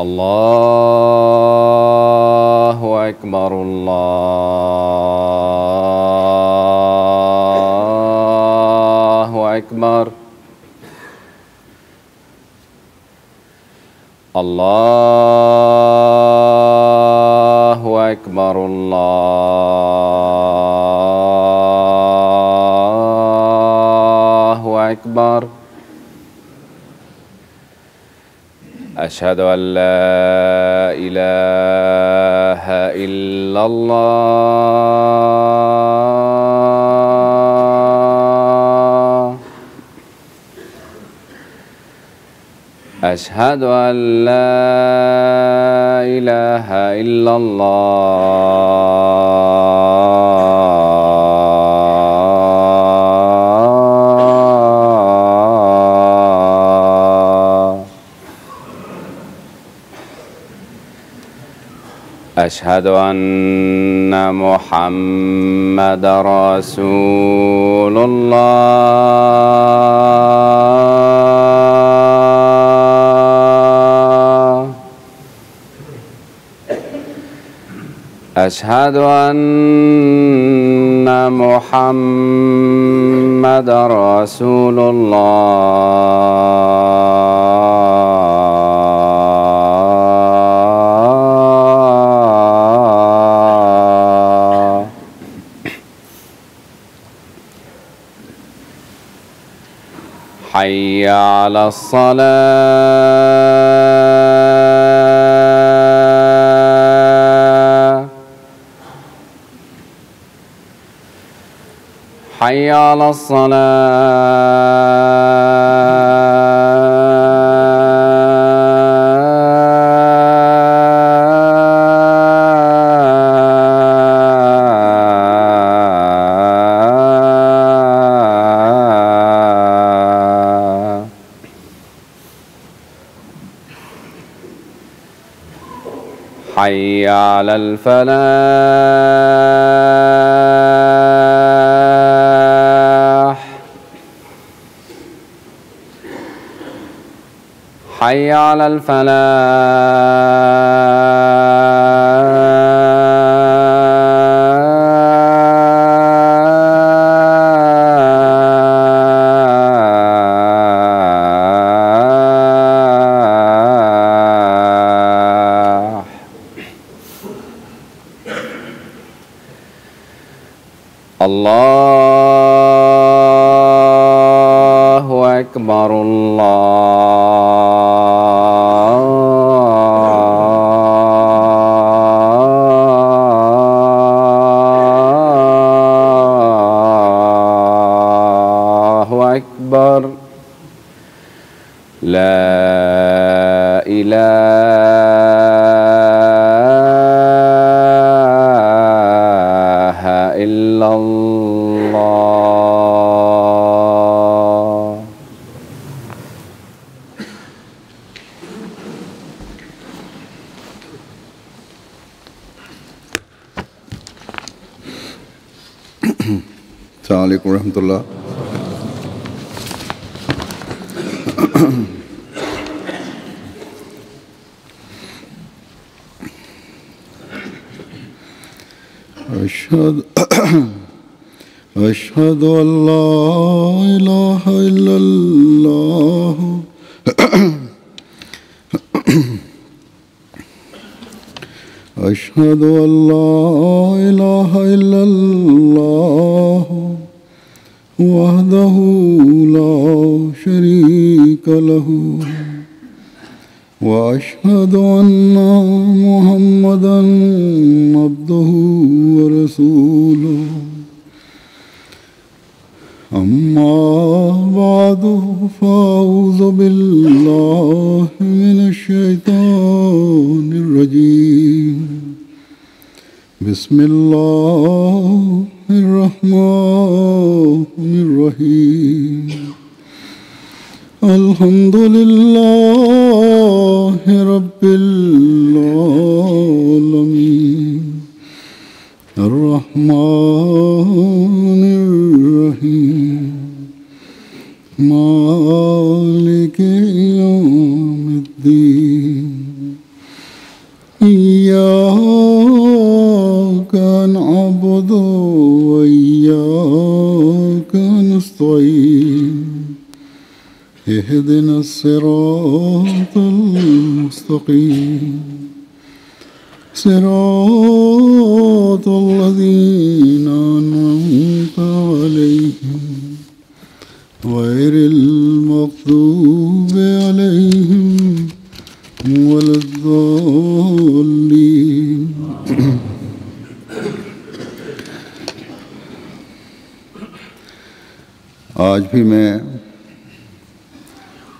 الله أكبر الله أكبر الله أكبر الله أكبر أشهد أن لا إله إلا الله أشهد أن لا إله إلا الله أشهد أن محمد رسول الله أشهد أن محمد رسول الله حي على الصلاة حي على الصلاة حي على الفلاح حي على الفلاح الله أكبر الله أكبر لا إله إلا الله السلام علیکم ورحمۃ اللہ. أشهد أن لا إله إلا الله أشهد أن لا إله إلا الله وحده لا شريك له وأشهد أن محمدا عبده ورسوله أما بعد فأعوذ بالله من الشيطان الرجيم بسم الله الرحمن الرحيم الحمد لله رب العالمين الرحمن الرحيم مالك يوم الدين اهدنا الصراط المستقيم صراط الذين أنعمت عليهم غير المغضوب عليهم ولا الضالين. آج بھی میں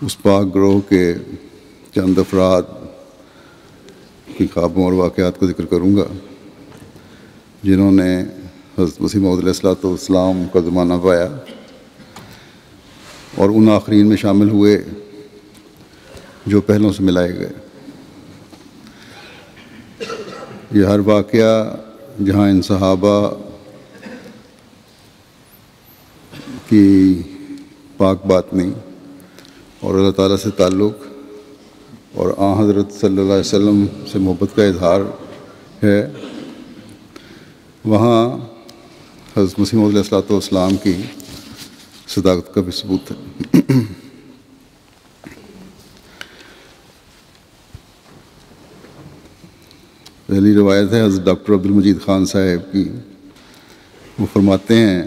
اس پاک گروہ کے چند افراد کی خوابوں اور واقعات کو ذکر کروں گا جنہوں نے حضرت مسیح موعود علیہ الصلوۃ والسلام کا زمانہ پایا اور ان آخرین میں شامل ہوئے جو پہلوں سے ملائے گئے. یہ ہر واقعہ جہاں ان صحابہ کی پاک باطنی اور اللہ تعالیٰ سے تعلق اور آن حضرت صلی اللہ علیہ وسلم سے محبت کا اظہار ہے، وہاں حضرت مسیح موعود علیہ الصلوۃ والسلام کی صداقت کا بھی ثبوت ہے. پہلی روایت ہے حضرت ڈاکٹر عبدالمجید خان صاحب کی. وہ فرماتے ہیں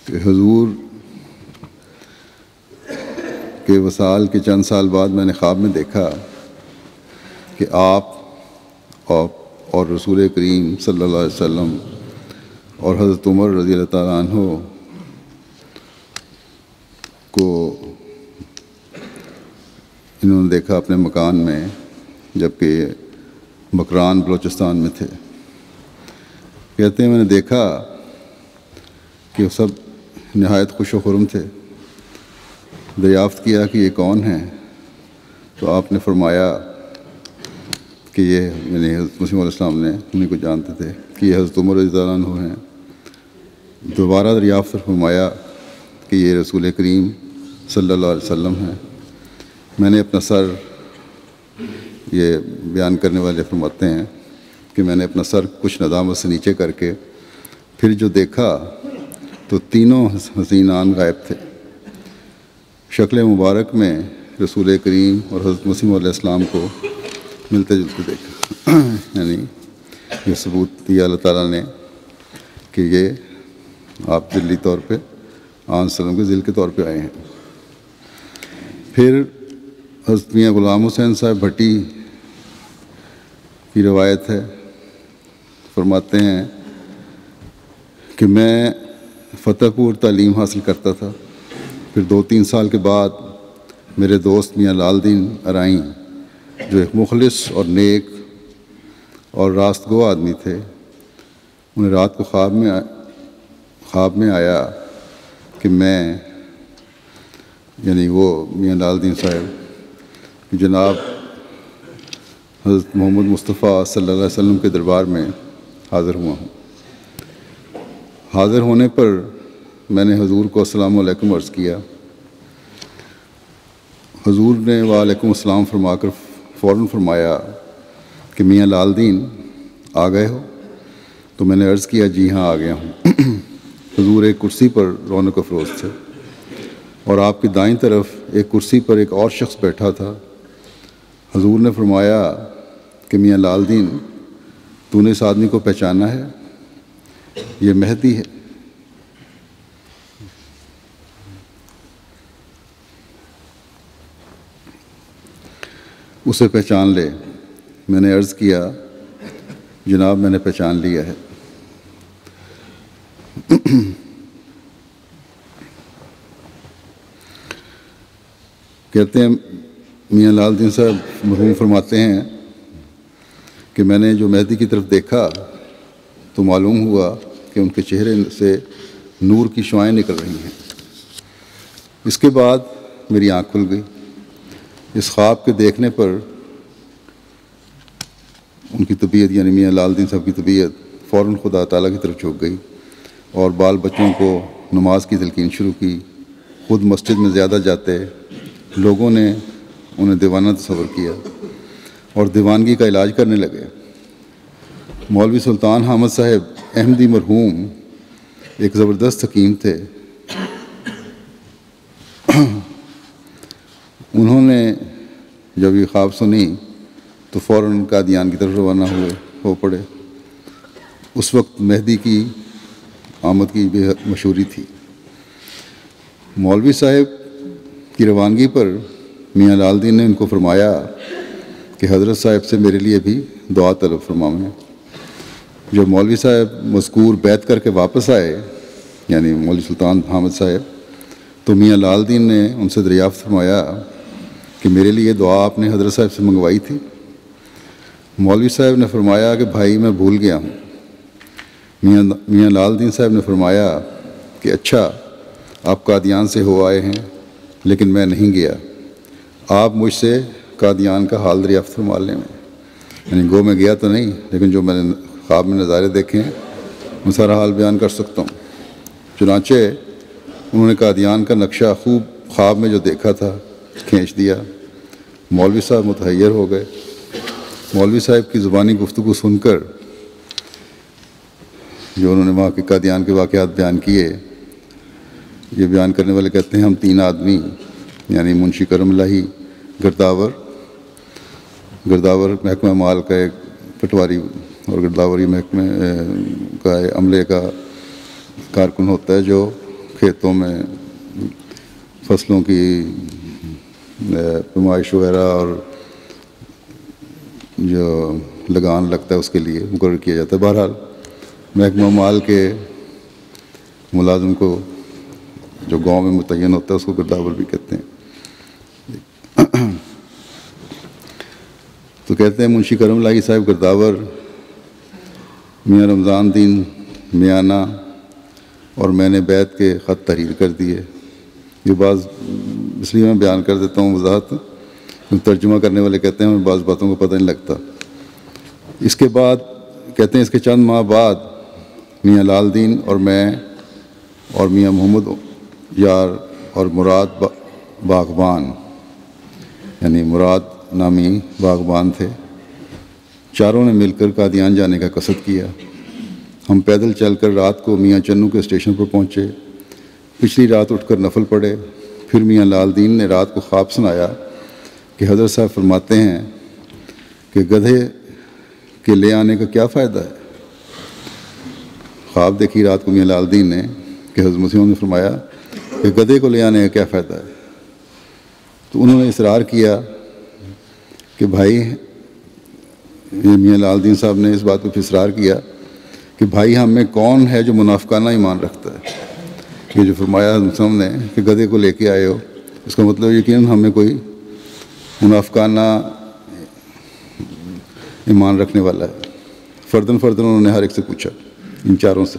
کہ حضور کے وصال کے چند سال بعد میں نے خواب میں دیکھا کہ آپ اور رسول کریم صلی اللہ علیہ وسلم اور حضرت عمر رضی اللہ تعالیٰ عنہ کو انہوں نے دیکھا اپنے مکان میں، جبکہ مکران بلوچستان میں تھے. کہتے ہیں میں نے دیکھا کہ وہ سب نہایت خوش و خرم تھے. دریافت کیا کہ یہ کون ہیں، تو آپ نے فرمایا کہ یہ یعنی حضرت مسیح علیہ السلام نے انہیں کو جانتے تھے کہ یہ حضرت عمر رضی اللہ عنہ ہیں. دوبارہ دریافت فرمایا کہ یہ رسول کریم صلی اللہ علیہ وسلم ہیں. میں نے اپنا سر، یہ بیان کرنے والے فرماتے ہیں کہ میں نے اپنا سر کچھ ندامت سے نیچے کر کے پھر جو دیکھا تو تینوں حسینان غائب تھے. شکل مبارک میں رسول کریم اور حضرت مسیح علیہ السلام کو ملتے جلتے دیکھا. یعنی یہ ثبوت دیا اللہ تعالیٰ نے کہ یہ آپ ذلی طور پہ آن وسلم کے ذل کے طور پہ آئے ہیں. پھر حضرت میاں غلام حسین صاحب بھٹی کی روایت ہے. فرماتے ہیں کہ میں فتح پور تعلیم حاصل کرتا تھا. پھر 2-3 سال کے بعد میرے دوست میاں لال دین ارائیں جو ایک مخلص اور نیک اور راست گو آدمی تھے، انہیں رات کو خواب میں آیا کہ میں یعنی وہ میاں لال دین صاحب جناب حضرت محمد مصطفیٰ صلی اللہ علیہ وسلم کے دربار میں حاضر ہوا ہوں. حاضر ہونے پر میں نے حضور کو السلام علیکم عرض کیا. حضور نے وعلیکم السلام فرما کر فوراً فرمایا کہ میاں لال دین آ گئے ہو؟ تو میں نے عرض کیا جی ہاں آ گیا ہوں. حضور ایک کرسی پر رونق افروز تھے اور آپ کی دائیں طرف ایک کرسی پر ایک اور شخص بیٹھا تھا. حضور نے فرمایا کہ میاں لال دین تو نے اس آدمی کو پہچانا ہے؟ یہ مہدی ہے. اسے پہچان لے. میں نے عرض کیا جناب میں نے پہچان لیا ہے. کہتے ہیں میاں لال دین صاحب مرحوم فرماتے ہیں کہ میں نے جو مہدی کی طرف دیکھا تو معلوم ہوا کہ ان کے چہرے سے نور کی شعائیں نکل رہی ہیں. اس کے بعد میری آنکھ کھل گئی. اس خواب کے دیکھنے پر ان کی طبیعت یعنی میاں لال دین صاحب کی طبیعت فوراً خدا تعالیٰ کی طرف جھک گئی اور بال بچوں کو نماز کی تلقین شروع کی. خود مسجد میں زیادہ جاتے. لوگوں نے انہیں دیوانہ تصور کیا اور دیوانگی کا علاج کرنے لگے. مولوی سلطان حامد صاحب احمدی مرحوم ایک زبردست حکیم تھے. انہوں نے جب یہ خواب سنی تو فوراً قادیان کی طرف روانہ ہو پڑے۔ اس وقت مہدی کی آمد کی بے مشہوری تھی۔ مولوی صاحب کی روانگی پر میاں لال دین نے ان کو فرمایا کہ حضرت صاحب سے میرے لیے بھی دعا طلب فرمائیں۔ جب مولوی صاحب مذکور بیعت کر کے واپس آئے، یعنی مولوی سلطان حامد صاحب، تو میاں لال دین نے ان سے دریافت فرمایا کہ میرے لیے دعا آپ نے حضرت صاحب سے منگوائی تھی؟ مولوی صاحب نے فرمایا کہ بھائی میں بھول گیا ہوں۔ میاں لال دین صاحب نے فرمایا کہ اچھا، آپ قادیان سے ہو آئے ہیں لیکن میں نہیں گیا، آپ مجھ سے قادیان کا حال دریافت فرما لیں۔ یعنی گو میں گیا تو نہیں، لیکن جو میں نے خواب میں نظارے دیکھے ہیں میں سارا حال بیان کر سکتا ہوں۔ چنانچہ انہوں نے قادیان کا نقشہ خوب خواب میں جو دیکھا تھا کھینچ دیا۔ مولوی صاحب متحیر ہو گئے۔ مولوی صاحب کی زبانی گفتگو سن کر جو انہوں نے وہاں کے قادیان کے واقعات بیان کیے، یہ بیان کرنے والے کہتے ہیں ہم 3 آدمی، یعنی منشی کرم الہی، گرداور محکمہ مال کا ایک پٹواری اور گرداوری محکمہ کا عملے کا کارکن ہوتا ہے جو کھیتوں میں فصلوں کی پیمائش وغیرہ اور جو لگان لگتا ہے اس کے لیے مقرر کیا جاتا ہے۔ بہرحال محکمہ مال کے ملازم کو جو گاؤں میں متعین ہوتا ہے اس کو گرداور بھی کہتے ہیں۔ تو کہتے ہیں منشی کرم الہی صاحب گرداور، میاں رمضان دین میانہ اور میں نے بیعت کے خط تحریر کر دیے۔ یہ بعض اس لیے میں بیان کر دیتا ہوں وضاحت، ترجمہ کرنے والے کہتے ہیں ہمیں بعض باتوں کو پتہ نہیں لگتا۔ اس کے بعد کہتے ہیں اس کے چند ماہ بعد میاں لال دین اور میں اور میاں محمد یار اور مراد باغبان، یعنی مراد نامی باغبان تھے، چاروں نے مل کر قادیان جانے کا قصد کیا۔ ہم پیدل چل کر رات کو میاں چنو کے اسٹیشن پر پہنچے۔ پچھلی رات اٹھ کر نفل پڑھے۔ پھر میاں لال دین نے رات کو خواب سنایا کہ حضرت صاحب فرماتے ہیں کہ گدھے کے لے آنے کا کیا فائدہ ہے۔ خواب دیکھی رات کو میاں لال دین نے کہ حضرت مسیح نے فرمایا کہ گدھے کو لے آنے کا کیا فائدہ ہے۔ تو انہوں نے اصرار کیا کہ بھائی، میاں لال دین صاحب نے اس بات پہ اصرار کیا کہ بھائی ہم میں کون ہے جو منافقانہ ایمان رکھتا ہے۔ یہ جو فرمایا مسلم نے کہ گدھے کو لے کے آئے ہو، اس کا مطلب یقیناً ہم میں کوئی منافقانہ ایمان رکھنے والا ہے۔ فرداً انہوں نے ہر ایک سے پوچھا، ان چاروں سے۔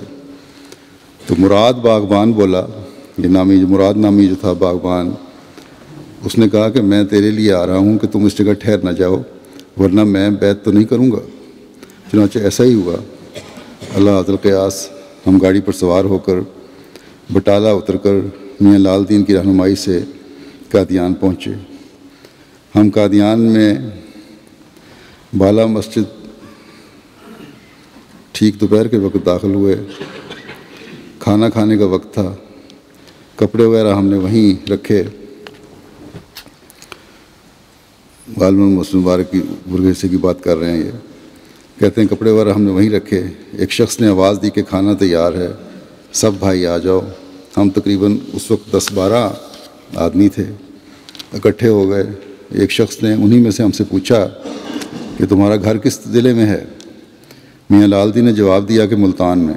تو مراد باغبان بولا، یہ مراد نامی جو تھا باغبان، اس نے کہا کہ میں تیرے لیے آ رہا ہوں کہ تم اس جگہ ٹھہر نہ جاؤ، ورنہ میں بیعت تو نہیں کروں گا۔ چنانچہ ایسا ہی ہوا۔ اللہ عز القیاس ہم گاڑی پر سوار ہو کر بٹالہ اتر کر میاں لال دین کی رہنمائی سے قادیان پہنچے۔ ہم قادیان میں بالا مسجد ٹھیک دوپہر کے وقت داخل ہوئے۔ کھانا کھانے کا وقت تھا۔ کپڑے وغیرہ ہم نے وہیں رکھے۔ غالباً مسلم مبارک کی برگیسے کی بات کر رہے ہیں۔ یہ کہتے ہیں کپڑے وغیرہ ہم نے وہیں رکھے۔ ایک شخص نے آواز دی کہ کھانا تیار ہے، سب بھائی آ جاؤ۔ ہم تقریباً اس وقت 10-12 آدمی تھے، اکٹھے ہو گئے۔ ایک شخص نے انہی میں سے ہم سے پوچھا کہ تمہارا گھر کس ضلع میں ہے؟ میاں لال دین نے جواب دیا کہ ملتان میں۔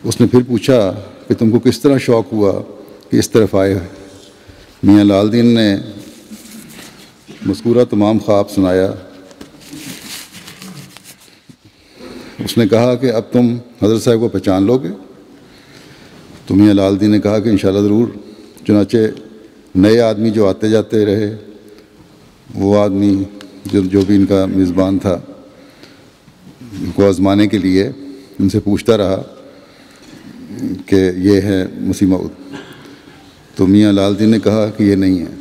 اس نے پھر پوچھا کہ تم کو کس طرح شوق ہوا کہ اس طرف آئے؟ میاں لال دین نے مذکورہ تمام خواب سنایا۔ اس نے کہا کہ اب تم حضرت صاحب کو پہچان لو گے؟ تو میاں لال دین نے کہا کہ انشاءاللہ ضرور۔ چنانچہ نئے آدمی جو آتے جاتے رہے، وہ آدمی جو بھی ان کا میزبان تھا، ان کو آزمانے کے لیے ان سے پوچھتا رہا کہ یہ ہے مسیح موعود۔ تو میاں لال دین نے کہا کہ یہ نہیں ہے۔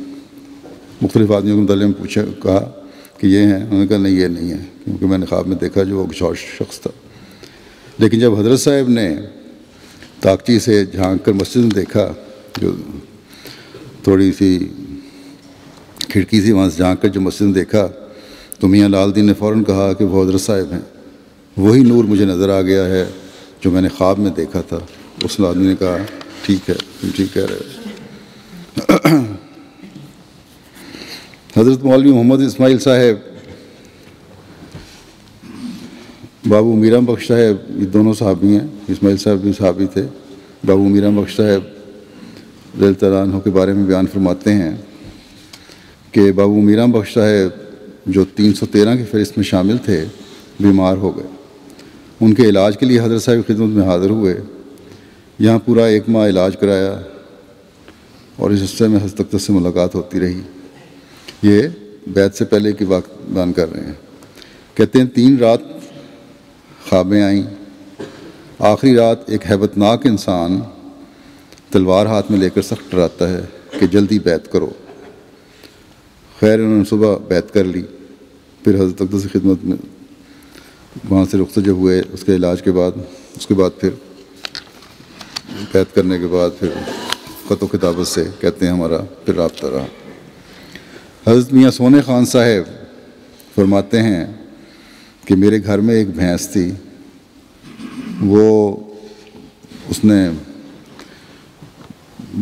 مختلف آدمیوں کے متعلق پوچھا، کہا کہ یہ ہیں، انہوں نے کہا نہیں یہ نہیں ہے، کیونکہ میں نے خواب میں دیکھا جو وہ کچھ اور شخص تھا۔ لیکن جب حضرت صاحب نے تاکچی سے جھانک کر مسجد میں دیکھا، جو تھوڑی سی کھڑکی سے وہاں سے جھانک کر جب مسجد میں دیکھا تو میاں لال دین نے فوراً کہا کہ وہ حضرت صاحب ہیں. وہی نور مجھے نظر آ گیا ہے جو میں نے خواب میں دیکھا تھا. اس آدمی نے کہا ٹھیک ہے تم ٹھیک کہہ رہے ہو. حضرت مولوی محمد اسماعیل صاحب، بابو میرم بخش صاحب، یہ دونوں صحابی ہیں. اسماعیل صاحب بھی صحابی تھے. بابو میرم بخش صاحب رضی اللہ تعالیٰ عنہ کے بارے میں بیان فرماتے ہیں کہ بابو میرم بخش صاحب جو 313 کی فہرست میں شامل تھے بیمار ہو گئے. ان کے علاج کے لیے حضرت صاحب کی خدمت میں حاضر ہوئے. یہاں پورا 1 ماہ علاج کرایا اور اس حصے میں حضرت اقدس سے ملاقات ہوتی رہی. یہ بیعت سے پہلے کی وقت بیان کر رہے ہیں. کہتے ہیں 3 رات خوابیں آئیں. آخری رات ایک ہیبت ناک انسان تلوار ہاتھ میں لے کر سخت ڈراتا ہے کہ جلدی بیعت کرو. خیر انہوں نے صبح بیعت کر لی. پھر حضرت اقدس کی خدمت میں وہاں سے رخصت جب ہوئے اس کے علاج کے بعد، اس کے بعد پھر بیعت کرنے کے بعد پھر خط و کتابت سے کہتے ہیں ہمارا پھر رابطہ رہا. حضرت میاں سونے خان صاحب فرماتے ہیں کہ میرے گھر میں ایک بھینس تھی. وہ اس نے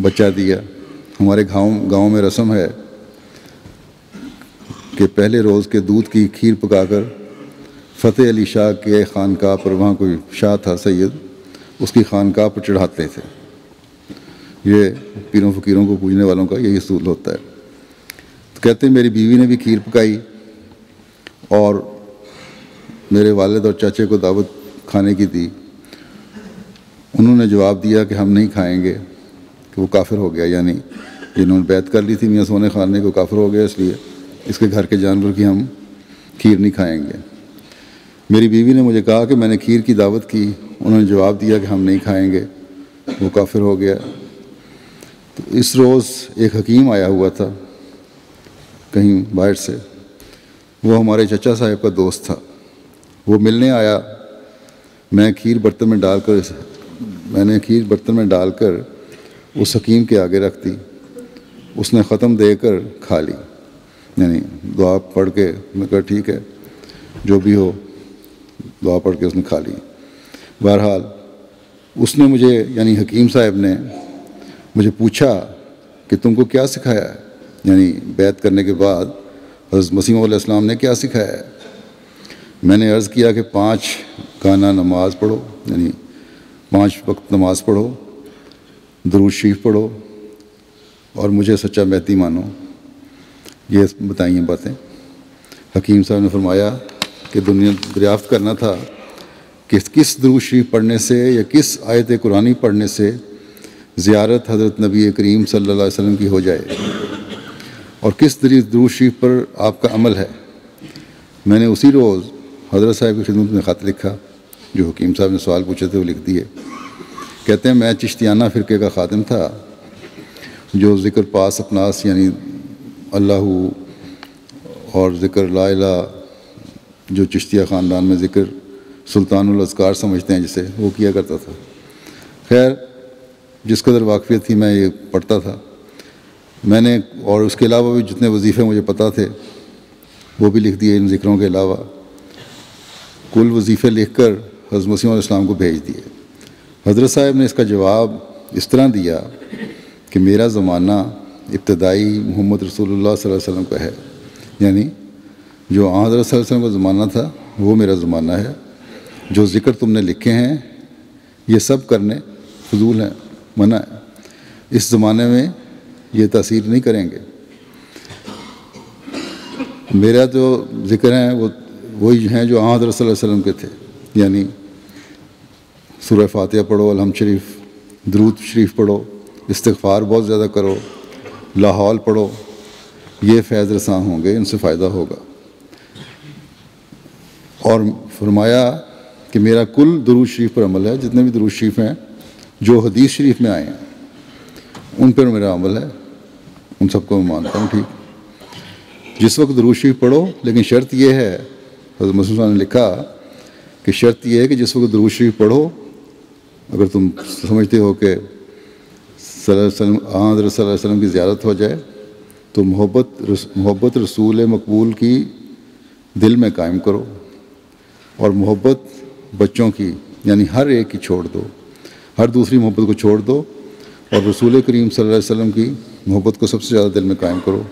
بچہ دیا. ہمارے گاؤں میں رسم ہے کہ پہلے روز کے دودھ کی کھیر پکا کر فتح علی شاہ کے خانقاہ پر، وہاں کوئی شاہ تھا سید، اس کی خانقاہ پر چڑھاتے تھے. یہ پیروں فقیروں کو پوجنے والوں کا یہی اصول ہوتا ہے. تو کہتے ہیں میری بیوی نے بھی کھیر پکائی اور میرے والد اور چاچے کو دعوت کھانے کی دی. انہوں نے جواب دیا کہ ہم نہیں کھائیں گے کہ وہ کافر ہو گیا. یعنی جنہوں نے بیعت کر لی تھی میاں سونے خان نے کو کافر ہو گیا، اس لیے اس کے گھر کے جانور کی ہم کھیر نہیں کھائیں گے. میری بیوی نے مجھے کہا کہ میں نے کھیر کی دعوت کی. انہوں نے جواب دیا کہ ہم نہیں کھائیں گے، وہ کافر ہو گیا. تو اس روز ایک حکیم آیا ہوا تھا کہیں باہر سے. وہ ہمارے چچا صاحب کا دوست تھا. وہ ملنے آیا. میں نے کھیر برتن میں ڈال کر اس حکیم کے آگے رکھ دی. اس نے ختم دے کر کھا لی. یعنی دعا پڑھ کے میں کہا ٹھیک ہے جو بھی ہو، دعا پڑھ کے اس نے کھا لی. بہرحال اس نے مجھے، یعنی حکیم صاحب نے مجھے پوچھا کہ تم کو کیا سکھایا ہے، یعنی بیعت کرنے کے بعد حضرت مسیح علیہ السلام نے کیا سکھایا ہے. میں نے عرض کیا کہ 5 گانا نماز پڑھو، یعنی 5 وقت نماز پڑھو، درود شریف پڑھو اور مجھے سچا مہدی مانو. یہ بتائیں باتیں. حکیم صاحب نے فرمایا کہ دنیا دریافت کرنا تھا کہ کس درود شریف پڑھنے سے یا کس آیت قرآنی پڑھنے سے زیارت حضرت نبی کریم صلی اللہ علیہ وسلم کی ہو جائے اور کس درود شریف پر آپ کا عمل ہے. میں نے اسی روز حضرت صاحب کی خدمت میں خط لکھا. جو حکیم صاحب نے سوال پوچھے تھے وہ لکھ دیے. کہتے ہیں میں چشتیانہ فرقے کا خادم تھا جو ذکر پاس اپناس، یعنی اللہ اور ذکر لا الہ، جو چشتیہ خاندان میں ذکر سلطان الاذکار سمجھتے ہیں جسے، وہ کیا کرتا تھا. خیر جس قدر واقفیت تھی میں یہ پڑھتا تھا. میں نے اور اس کے علاوہ بھی جتنے وظیفے مجھے پتہ تھے وہ بھی لکھ دیے. ان ذکروں کے علاوہ کل وظیفے لکھ کر حضرت مسیح علیہ السلام کو بھیج دیے. حضرت صاحب نے اس کا جواب اس طرح دیا کہ میرا زمانہ ابتدائی محمد رسول اللہ صلی اللہ علیہ وسلم کا ہے. یعنی جو حضرت صلی اللہ علیہ وسلم کا زمانہ تھا وہ میرا زمانہ ہے. جو ذکر تم نے لکھے ہیں یہ سب کرنے فضول ہیں، منع ہے. اس زمانے میں یہ تاثیر نہیں کریں گے. میرا جو ذکر ہیں وہ وہی ہیں جو حضرت صلی اللہ علیہ وسلم کے تھے. یعنی سورہ فاتحہ پڑھو، الحمد شریف، درود شریف پڑھو، استغفار بہت زیادہ کرو، لا حول پڑھو. یہ فیض رساں ہوں گے، ان سے فائدہ ہوگا. اور فرمایا کہ میرا کل درود شریف پر عمل ہے. جتنے بھی درود شریف ہیں جو حدیث شریف میں آئے ہیں ان پر میرا عمل ہے. ان سب کو میں مانتا ہوں. ٹھیک، جس وقت درود شریف پڑھو، لیکن شرط یہ ہے، حضرت مسیح نے لکھا کہ شرط یہ ہے کہ جس وقت درود شریف پڑھو، اگر تم سمجھتے ہو کہ حضرت صلی اللہ علیہ وسلم کی زیارت ہو جائے تو محبت رسول مقبول کی دل میں قائم کرو، اور محبت بچوں کی یعنی ہر ایک کی چھوڑ دو، ہر دوسری محبت کو چھوڑ دو، اور رسول کریم صلی اللہ علیہ وسلم کی محبت کو سب سے زیادہ دل میں قائم کرو۔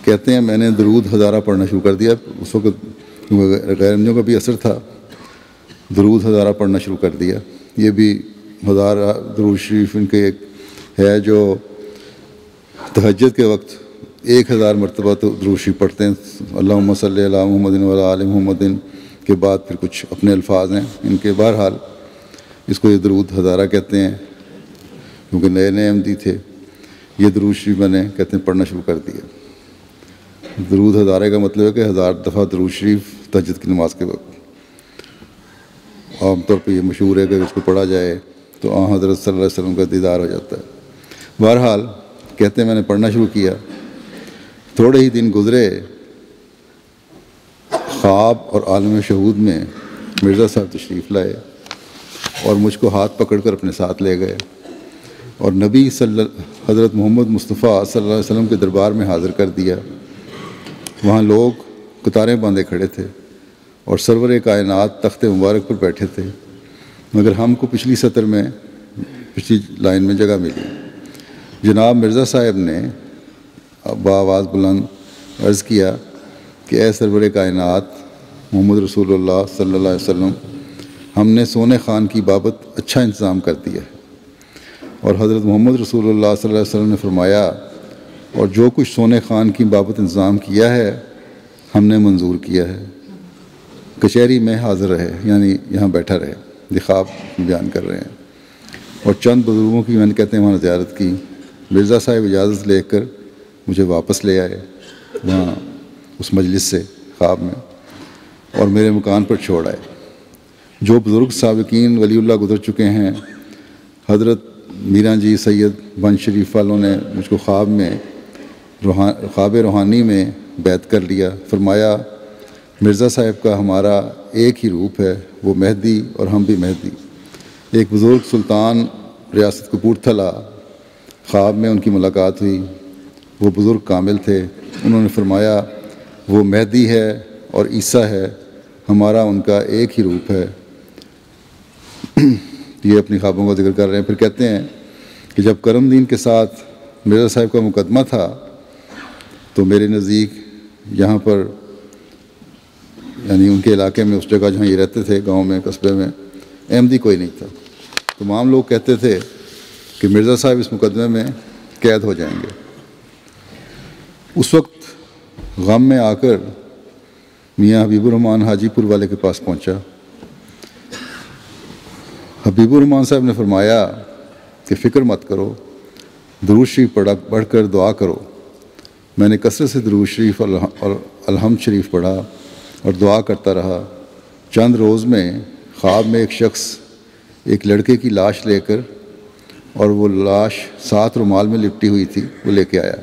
کہتے ہیں میں نے درود ہزارہ پڑھنا شروع کر دیا، اس وقت غیر احمدیوں کا بھی اثر تھا، درود ہزارہ پڑھنا شروع کر دیا۔ یہ بھی ہزارہ درود شریف ان کے ایک ہے جو تہجد کے وقت 1000 مرتبہ تو درود شریف پڑھتے ہیں، اللہم صلی علی محمد و علی آل محمد کے بعد پھر کچھ اپنے الفاظ ہیں ان کے۔ بہرحال اس کو یہ درود ہزارہ کہتے ہیں، کیونکہ نئے نئے احمدی تھے۔ یہ درود شریف میں نے کہتے ہیں پڑھنا شروع کر دیا۔ درود ہزارہ کا مطلب ہے کہ 1000 دفعہ درود شریف تہجد کی نماز کے وقت۔ عام طور پہ یہ مشہور ہے کہ اس کو پڑھا جائے تو آن حضرت صلی اللہ علیہ وسلم کا دیدار ہو جاتا ہے۔ بہرحال کہتے ہیں میں نے پڑھنا شروع کیا، تھوڑے ہی دن گزرے، خواب اور عالم شہود میں مرزا صاحب تشریف لائے اور مجھ کو ہاتھ پکڑ کر اپنے ساتھ لے گئے اور نبی حضرت محمد مصطفیٰ صلی اللہ علیہ وسلم کے دربار میں حاضر کر دیا۔ وہاں لوگ قطاریں باندھے کھڑے تھے اور سرور کائنات تخت مبارک پر بیٹھے تھے، مگر ہم کو پچھلی سطر میں پچھلی لائن میں جگہ ملی۔ جناب مرزا صاحب نے بآواز بلند عرض کیا کہ اے سرور کائنات محمد رسول اللہ صلی اللہ علیہ وسلم، ہم نے سونے خان کی بابت اچھا انتظام کر دیا ہے۔ اور حضرت محمد رسول اللہ صلی اللہ علیہ وسلم نے فرمایا، اور جو کچھ سونے خان کی بابت انتظام کیا ہے ہم نے منظور کیا ہے۔ کچہری میں حاضر رہے، یعنی یہاں بیٹھا رہے، یہ خواب بیان کر رہے ہیں۔ اور چند بزرگوں کی میں نے کہتے ہیں وہاں زیارت کی۔ مرزا صاحب اجازت لے کر مجھے واپس لے آئے وہاں اس مجلس سے خواب میں، اور میرے مکان پر چھوڑ آئے۔ جو بزرگ سابقین ولی اللہ گزر چکے ہیں، حضرت میراں جی سید بن شریف والوں نے مجھ کو خواب روحانی میں بیعت کر لیا۔ فرمایا مرزا صاحب کا ہمارا ایک ہی روپ ہے، وہ مہدی اور ہم بھی مہدی۔ ایک بزرگ سلطان ریاست کپورتھلا، خواب میں ان کی ملاقات ہوئی، وہ بزرگ کامل تھے۔ انہوں نے فرمایا وہ مہدی ہے اور عیسیٰ ہے، ہمارا ان کا ایک ہی روپ ہے۔ یہ اپنی خوابوں کا ذکر کر رہے ہیں۔ پھر کہتے ہیں کہ جب کرم دین کے ساتھ مرزا صاحب کا مقدمہ تھا تو میرے نزدیک یہاں پر یعنی ان کے علاقے میں اس جگہ جہاں یہ رہتے تھے، گاؤں میں، قصبے میں، احمدی کوئی نہیں تھا۔ تمام لوگ کہتے تھے کہ مرزا صاحب اس مقدمے میں قید ہو جائیں گے۔ اس وقت غم میں آ کر میاں حبیب الرحمن حاجی پور والے کے پاس پہنچا۔ حبیب الرحمن صاحب نے فرمایا کہ فکر مت کرو، درود شریف پڑھ کر دعا کرو۔ میں نے کثرت سے درود شریف اور الحمد شریف پڑھا اور دعا کرتا رہا۔ چند روز میں خواب میں ایک شخص ایک لڑکے کی لاش لے کر، اور وہ لاش 7 رومال میں لپٹی ہوئی تھی، وہ لے کے آیا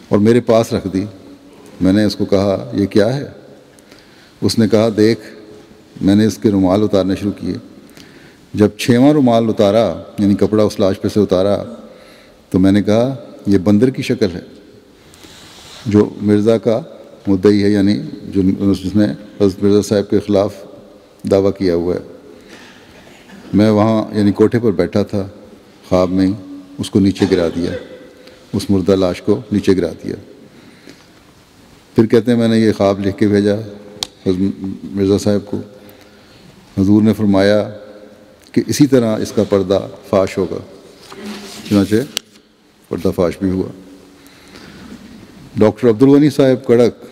اور میرے پاس رکھ دی۔ میں نے اس کو کہا یہ کیا ہے؟ اس نے کہا دیکھ۔ میں نے اس کے رومال اتارنے شروع کیے۔ جب 6واں رومال اتارا، یعنی کپڑا اس لاش پہ سے اتارا، تو میں نے کہا یہ بندر کی شکل ہے جو مرزا کا مدعی ہے، یعنی جس نے حضرت مرزا صاحب کے خلاف دعویٰ کیا ہوا ہے۔ میں وہاں یعنی کوٹھے پر بیٹھا تھا، خواب میں ہی اس کو نیچے گرا دیا، اس مردہ لاش کو نیچے گرا دیا۔ پھر کہتے ہیں میں نے یہ خواب لکھ کے بھیجا حضرت مرزا صاحب کو۔ حضور نے فرمایا کہ اسی طرح اس کا پردہ فاش ہوگا، چنانچہ پردہ فاش بھی ہوا۔ ڈاکٹر عبدالغنی صاحب کڑک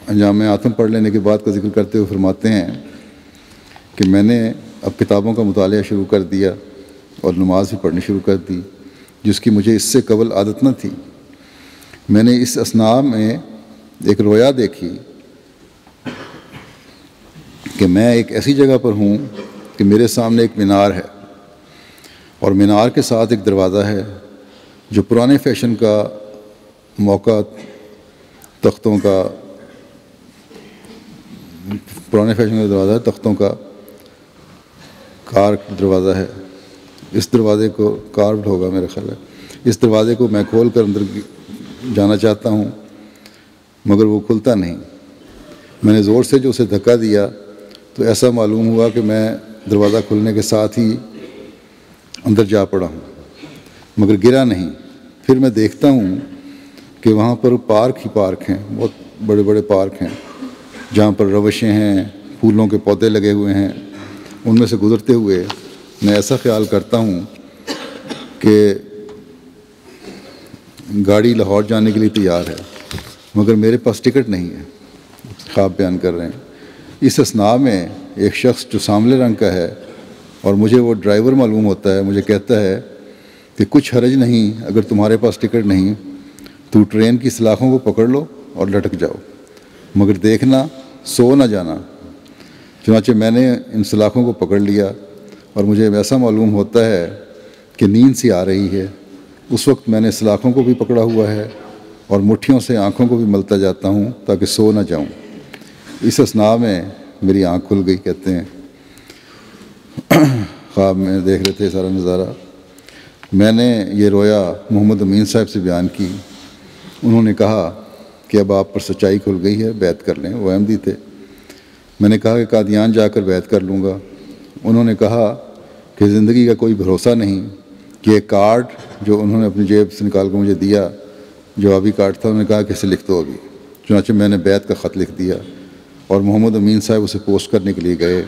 انجام آتم پڑھ لینے کے بعد کا ذکر کرتے ہوئے فرماتے ہیں کہ میں نے اب کتابوں کا مطالعہ شروع کر دیا اور نماز بھی پڑھنی شروع کر دی، جس کی مجھے اس سے قبل عادت نہ تھی۔ میں نے اس اثناء میں ایک رویا دیکھی کہ میں ایک ایسی جگہ پر ہوں کہ میرے سامنے ایک مینار ہے، اور مینار کے ساتھ ایک دروازہ ہے جو پرانے فیشن کا موقع تختوں کا پرانے فیشن کا دروازہ ہے، تختوں کا کار دروازہ ہے، اس دروازے کو کاروڈ ہوگا میرا خیال ہے، اس دروازے کو میں کھول کر اندر جانا چاہتا ہوں مگر وہ کھلتا نہیں۔ میں نے زور سے جو اسے دھکا دیا تو ایسا معلوم ہوا کہ میں دروازہ کھلنے کے ساتھ ہی اندر جا پڑا ہوں مگر گرا نہیں۔ پھر میں دیکھتا ہوں کہ وہاں پر پارک ہی پارک ہیں، بہت بڑے بڑے پارک ہیں جہاں پر روشیں ہیں، پھولوں کے پودے لگے ہوئے ہیں۔ ان میں سے گزرتے ہوئے میں ایسا خیال کرتا ہوں کہ گاڑی لاہور جانے کے لیے تیار ہے مگر میرے پاس ٹکٹ نہیں ہے۔ خواب بیان کر رہے ہیں۔ اس اثناء میں ایک شخص جو سانولے رنگ کا ہے اور مجھے وہ ڈرائیور معلوم ہوتا ہے، مجھے کہتا ہے کہ کچھ حرج نہیں، اگر تمہارے پاس ٹکٹ نہیں تو ٹرین کی سلاخوں کو پکڑ لو اور لٹک جاؤ مگر دیکھنا سو نہ جانا۔ چنانچہ میں نے ان سلاخوں کو پکڑ لیا اور مجھے ایسا معلوم ہوتا ہے کہ نیند سی آ رہی ہے۔ اس وقت میں نے سلاخوں کو بھی پکڑا ہوا ہے اور مٹھیوں سے آنکھوں کو بھی ملتا جاتا ہوں تاکہ سو نہ جاؤں۔ اس اثناء میں میری آنکھ کھل گئی، کہتے ہیں خواب میں دیکھ رہے تھے سارا نظارہ۔ میں نے یہ رویا محمد امین صاحب سے بیان کی۔ انہوں نے کہا کہ اب آپ پر سچائی کھل گئی ہے، بیعت کر لیں۔ وہ احمدی تھے۔ میں نے کہا کہ قادیان جا کر بیعت کر لوں گا۔ انہوں نے کہا کہ زندگی کا کوئی بھروسہ نہیں۔ کہ ایک کارڈ جو انہوں نے اپنی جیب سے نکال کر مجھے دیا، جوابی کارڈ تھا، انہوں نے کہا کہ اسے لکھ دو ابھی۔ چنانچہ میں نے بیعت کا خط لکھ دیا اور محمد امین صاحب اسے پوسٹ کرنے کے لیے گئے۔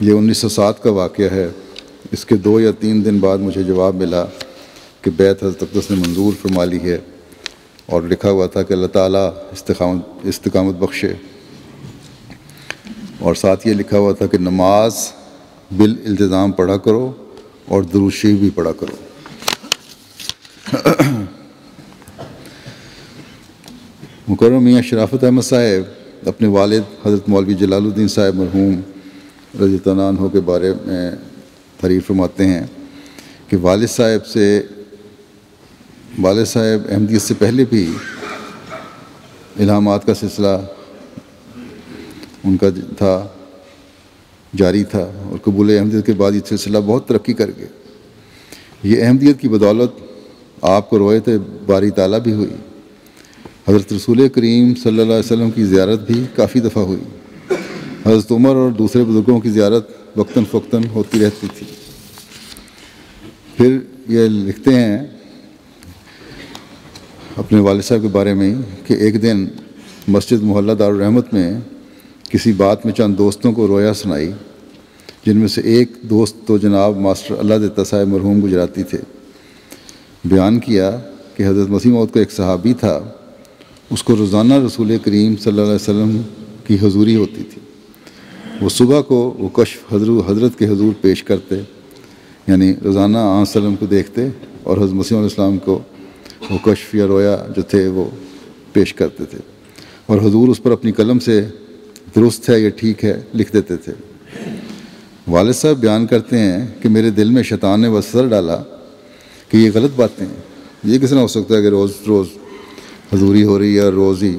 یہ 1907 کا واقعہ ہے۔ اس کے 2 یا 3 دن بعد مجھے جواب ملا کہ بیعت حضرت اقدس نے منظور فرما لی ہے اور لکھا ہوا تھا کہ اللہ تعالیٰ استقامت بخشے، اور ساتھ یہ لکھا ہوا تھا کہ نماز بالالتزام پڑھا کرو اور درود شریف بھی پڑھا کرو۔ مکرم میاں شرافت احمد صاحب اپنے والد حضرت مولوی جلال الدین صاحب مرحوم رضی اللہ عنہ کے بارے میں تعریف فرماتے ہیں کہ والد صاحب احمدیت سے پہلے بھی الہامات کا سلسلہ ان کا تھا، جاری تھا، اور قبول احمدیت کے بعد یہ سلسلہ بہت ترقی کر گیا۔ یہ احمدیت کی بدولت آپ کو روایت باری تعالیٰ بھی ہوئی۔ حضرت رسول کریم صلی اللہ علیہ وسلم کی زیارت بھی کافی دفعہ ہوئی۔ حضرت عمر اور دوسرے بزرگوں کی زیارت وقتاً فوقتاً ہوتی رہتی تھی۔ پھر یہ لکھتے ہیں اپنے والد صاحب کے بارے میں کہ ایک دن مسجد محلہ دارالرحمت میں کسی بات میں چند دوستوں کو رویا سنائی، جن میں سے ایک دوست تو جناب ماسٹر اللہ دیتا صاحب مرحوم گجراتی تھے۔ بیان کیا کہ حضرت مسیح موعود کا ایک صحابی تھا، اس کو روزانہ رسول کریم صلی اللہ علیہ وسلم کی حضوری ہوتی تھی۔ وہ صبح کو وہ کشف حضرت کے حضور پیش کرتے، یعنی روزانہ آن وسلم کو دیکھتے اور حضرت مسیح علیہ السلام کو وہ کشف یا رویا جو تھے وہ پیش کرتے تھے، اور حضور اس پر اپنی قلم سے درست ہے یا ٹھیک ہے لکھ دیتے تھے۔ والد صاحب بیان کرتے ہیں کہ میرے دل میں شیطان نے وسوسہ ڈالا کہ یہ غلط باتیں ہیں، یہ کس طرح ہو سکتا ہے کہ روز روز حضوری ہو رہی ہے اور روز ہی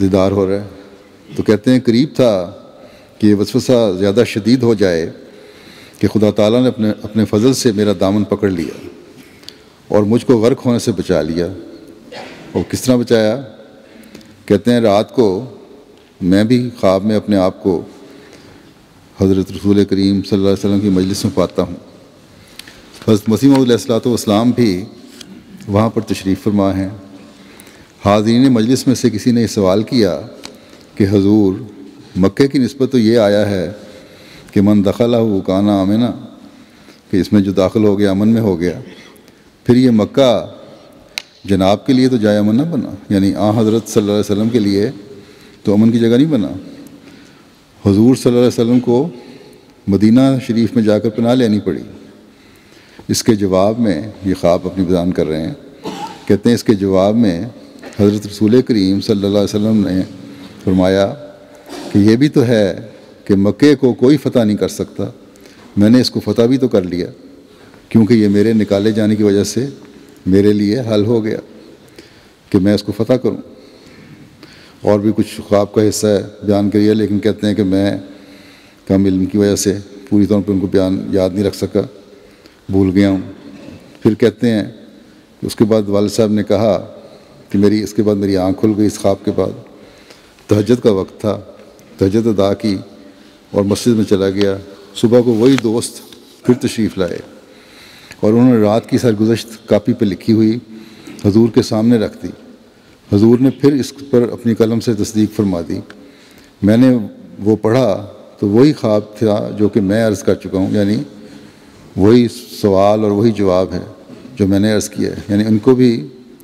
دیدار ہو رہا ہے۔ تو کہتے ہیں قریب تھا کہ یہ وسوسہ زیادہ شدید ہو جائے کہ خدا تعالیٰ نے اپنے فضل سے میرا دامن پکڑ لیا اور مجھ کو غرق ہونے سے بچا لیا۔ اور کس طرح بچایا؟ کہتے ہیں رات کو میں بھی خواب میں اپنے آپ کو حضرت رسول کریم صلی اللہ علیہ وسلم کی مجلس میں پاتا ہوں۔ حضرت مسیح موعود علیہ الصلوۃ والسلام بھی وہاں پر تشریف فرما ہیں۔ حاضرین مجلس میں سے کسی نے یہ سوال کیا کہ حضور، مکے کی نسبت تو یہ آیا ہے کہ من دخلہ کان آمنا، کہ اس میں جو داخل ہو گیا امن میں ہو گیا، پھر یہ مکہ جناب کے لیے تو جائے امن نہ بنا، یعنی حضرت صلی اللہ علیہ وسلم کے لیے تو امن کی جگہ نہیں بنا۔ حضور صلی اللہ علیہ وسلم کو مدینہ شریف میں جا کر پناہ لینی پڑی۔ اس کے جواب میں یہ خواب اپنی بیان کر رہے ہیں، کہتے ہیں اس کے جواب میں حضرت رسول کریم صلی اللہ علیہ وسلم نے فرمایا کہ یہ بھی تو ہے کہ مکے کو کوئی فتح نہیں کر سکتا، میں نے اس کو فتح بھی تو کر لیا، کیونکہ یہ میرے نکالے جانے کی وجہ سے میرے لیے حل ہو گیا کہ میں اس کو فتح کروں۔ اور بھی کچھ خواب کا حصہ ہے بیان کریے، لیکن کہتے ہیں کہ میں کم علم کی وجہ سے پوری طور پر ان کو بیان یاد نہیں رکھ سکا۔ بھول گیا ہوں۔ پھر کہتے ہیں کہ اس کے بعد والد صاحب نے کہا کہ اس کے بعد میری آنکھ کھل گئی اس خواب کے بعد۔ تہجد کا وقت تھا، تہجد ادا کی اور مسجد میں چلا گیا۔ صبح کو وہی دوست پھر تشریف لائے اور انہوں نے رات کی سرگزشت کاپی پہ لکھی ہوئی حضور کے سامنے رکھ دی۔ حضور نے پھر اس پر اپنی قلم سے تصدیق فرما دی۔ میں نے وہ پڑھا تو وہی خواب تھا جو کہ میں عرض کر چکا ہوں، یعنی وہی سوال اور وہی جواب ہے جو میں نے عرض کیا ہے، یعنی ان کو بھی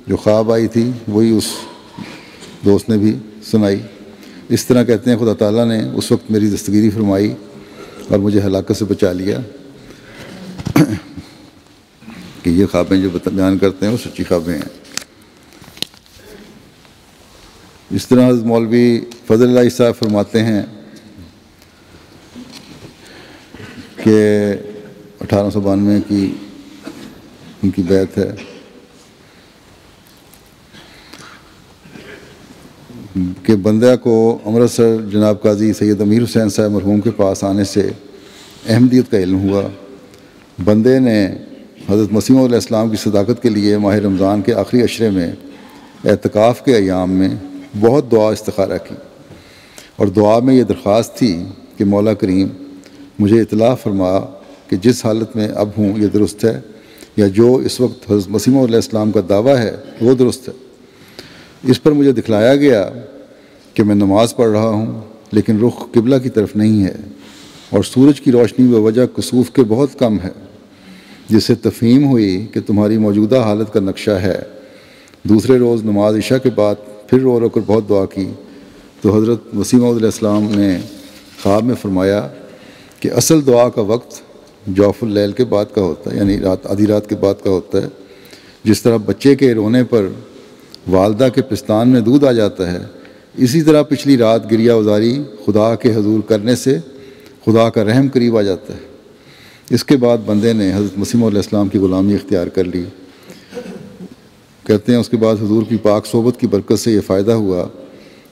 جو خواب آئی تھی وہی اس دوست نے بھی سنائی۔ اس طرح کہتے ہیں خدا تعالیٰ نے اس وقت میری دستگیری فرمائی اور مجھے ہلاکت سے بچا لیا کہ یہ خوابیں جو بیان کرتے ہیں وہ سچی خوابیں ہیں۔ اس طرح حضرت مولوی فضل اللہ صاحب فرماتے ہیں کہ 1892 کی ان کی بیعت ہے کہ بندہ کو امرتسر جناب قاضی سید امیر حسین صاحب مرحوم کے پاس آنے سے احمدیت کا علم ہوا۔ بندے نے حضرت مسیح علیہ السلام کی صداقت کے لیے ماہ رمضان کے آخری عشرے میں اعتکاف کے ایام میں بہت دعا استخارہ کی اور دعا میں یہ درخواست تھی کہ مولا کریم مجھے اطلاع فرما کہ جس حالت میں اب ہوں یہ درست ہے یا جو اس وقت حضرت مسیح علیہ السلام کا دعویٰ ہے وہ درست ہے۔ اس پر مجھے دکھلایا گیا کہ میں نماز پڑھ رہا ہوں لیکن رخ قبلہ کی طرف نہیں ہے اور سورج کی روشنی بوجہ کسوف کے بہت کم ہے، جس سے تفہیم ہوئی کہ تمہاری موجودہ حالت کا نقشہ ہے۔ دوسرے روز نماز عشاء کے بعد پھر رو رو کر بہت دعا کی تو حضرت مسیح علیہ السلام نے خواب میں فرمایا کہ اصل دعا کا وقت جوف اللیل کے بعد کا ہوتا ہے، یعنی آدھی رات کے بعد کا ہوتا ہے۔ جس طرح بچے کے رونے پر والدہ کے پستان میں دودھ آ جاتا ہے، اسی طرح پچھلی رات گریہ وزاری خدا کے حضور کرنے سے خدا کا رحم قریب آ جاتا ہے۔ اس کے بعد بندے نے حضرت مسیح علیہ السلام کی غلامی اختیار کر لی۔ کہتے ہیں اس کے بعد حضور کی پاک صحبت کی برکت سے یہ فائدہ ہوا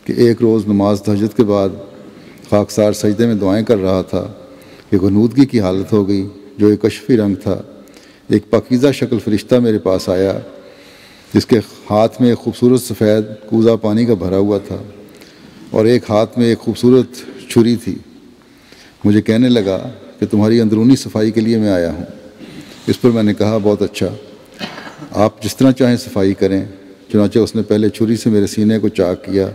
کہ ایک روز نماز تہجد کے بعد خاکسار سجدے میں دعائیں کر رہا تھا کہ غنودگی کی حالت ہو گئی جو ایک کشفی رنگ تھا۔ ایک پاکیزہ شکل فرشتہ میرے پاس آیا جس کے ہاتھ میں ایک خوبصورت سفید کوزہ پانی کا بھرا ہوا تھا اور ایک ہاتھ میں ایک خوبصورت چھری تھی۔ مجھے کہنے لگا کہ تمہاری اندرونی صفائی کے لیے میں آیا ہوں۔ اس پر میں نے کہا بہت اچھا، آپ جس طرح چاہیں صفائی کریں۔ چنانچہ اس نے پہلے چھری سے میرے سینے کو چاک کیا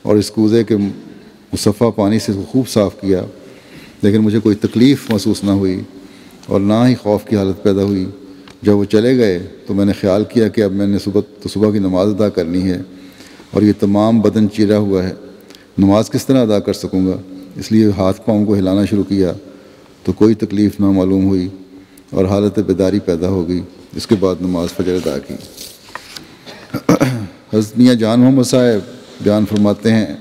اور اس کوزے کے مصفہ پانی سے خوب صاف کیا، لیکن مجھے کوئی تکلیف محسوس نہ ہوئی اور نہ ہی خوف کی حالت پیدا ہوئی۔ جب وہ چلے گئے تو میں نے خیال کیا کہ اب میں نے صبح کی نماز ادا کرنی ہے اور یہ تمام بدن چیرا ہوا ہے، نماز کس طرح ادا کر سکوں گا؟ اس لیے ہاتھ پاؤں کو ہلانا شروع کیا تو کوئی تکلیف نہ معلوم ہوئی اور حالت بیداری پیدا ہو گئی۔ اس کے بعد نماز فجر ادا کی۔ حضرت میاں جان محمد صاحب بیان فرماتے ہیں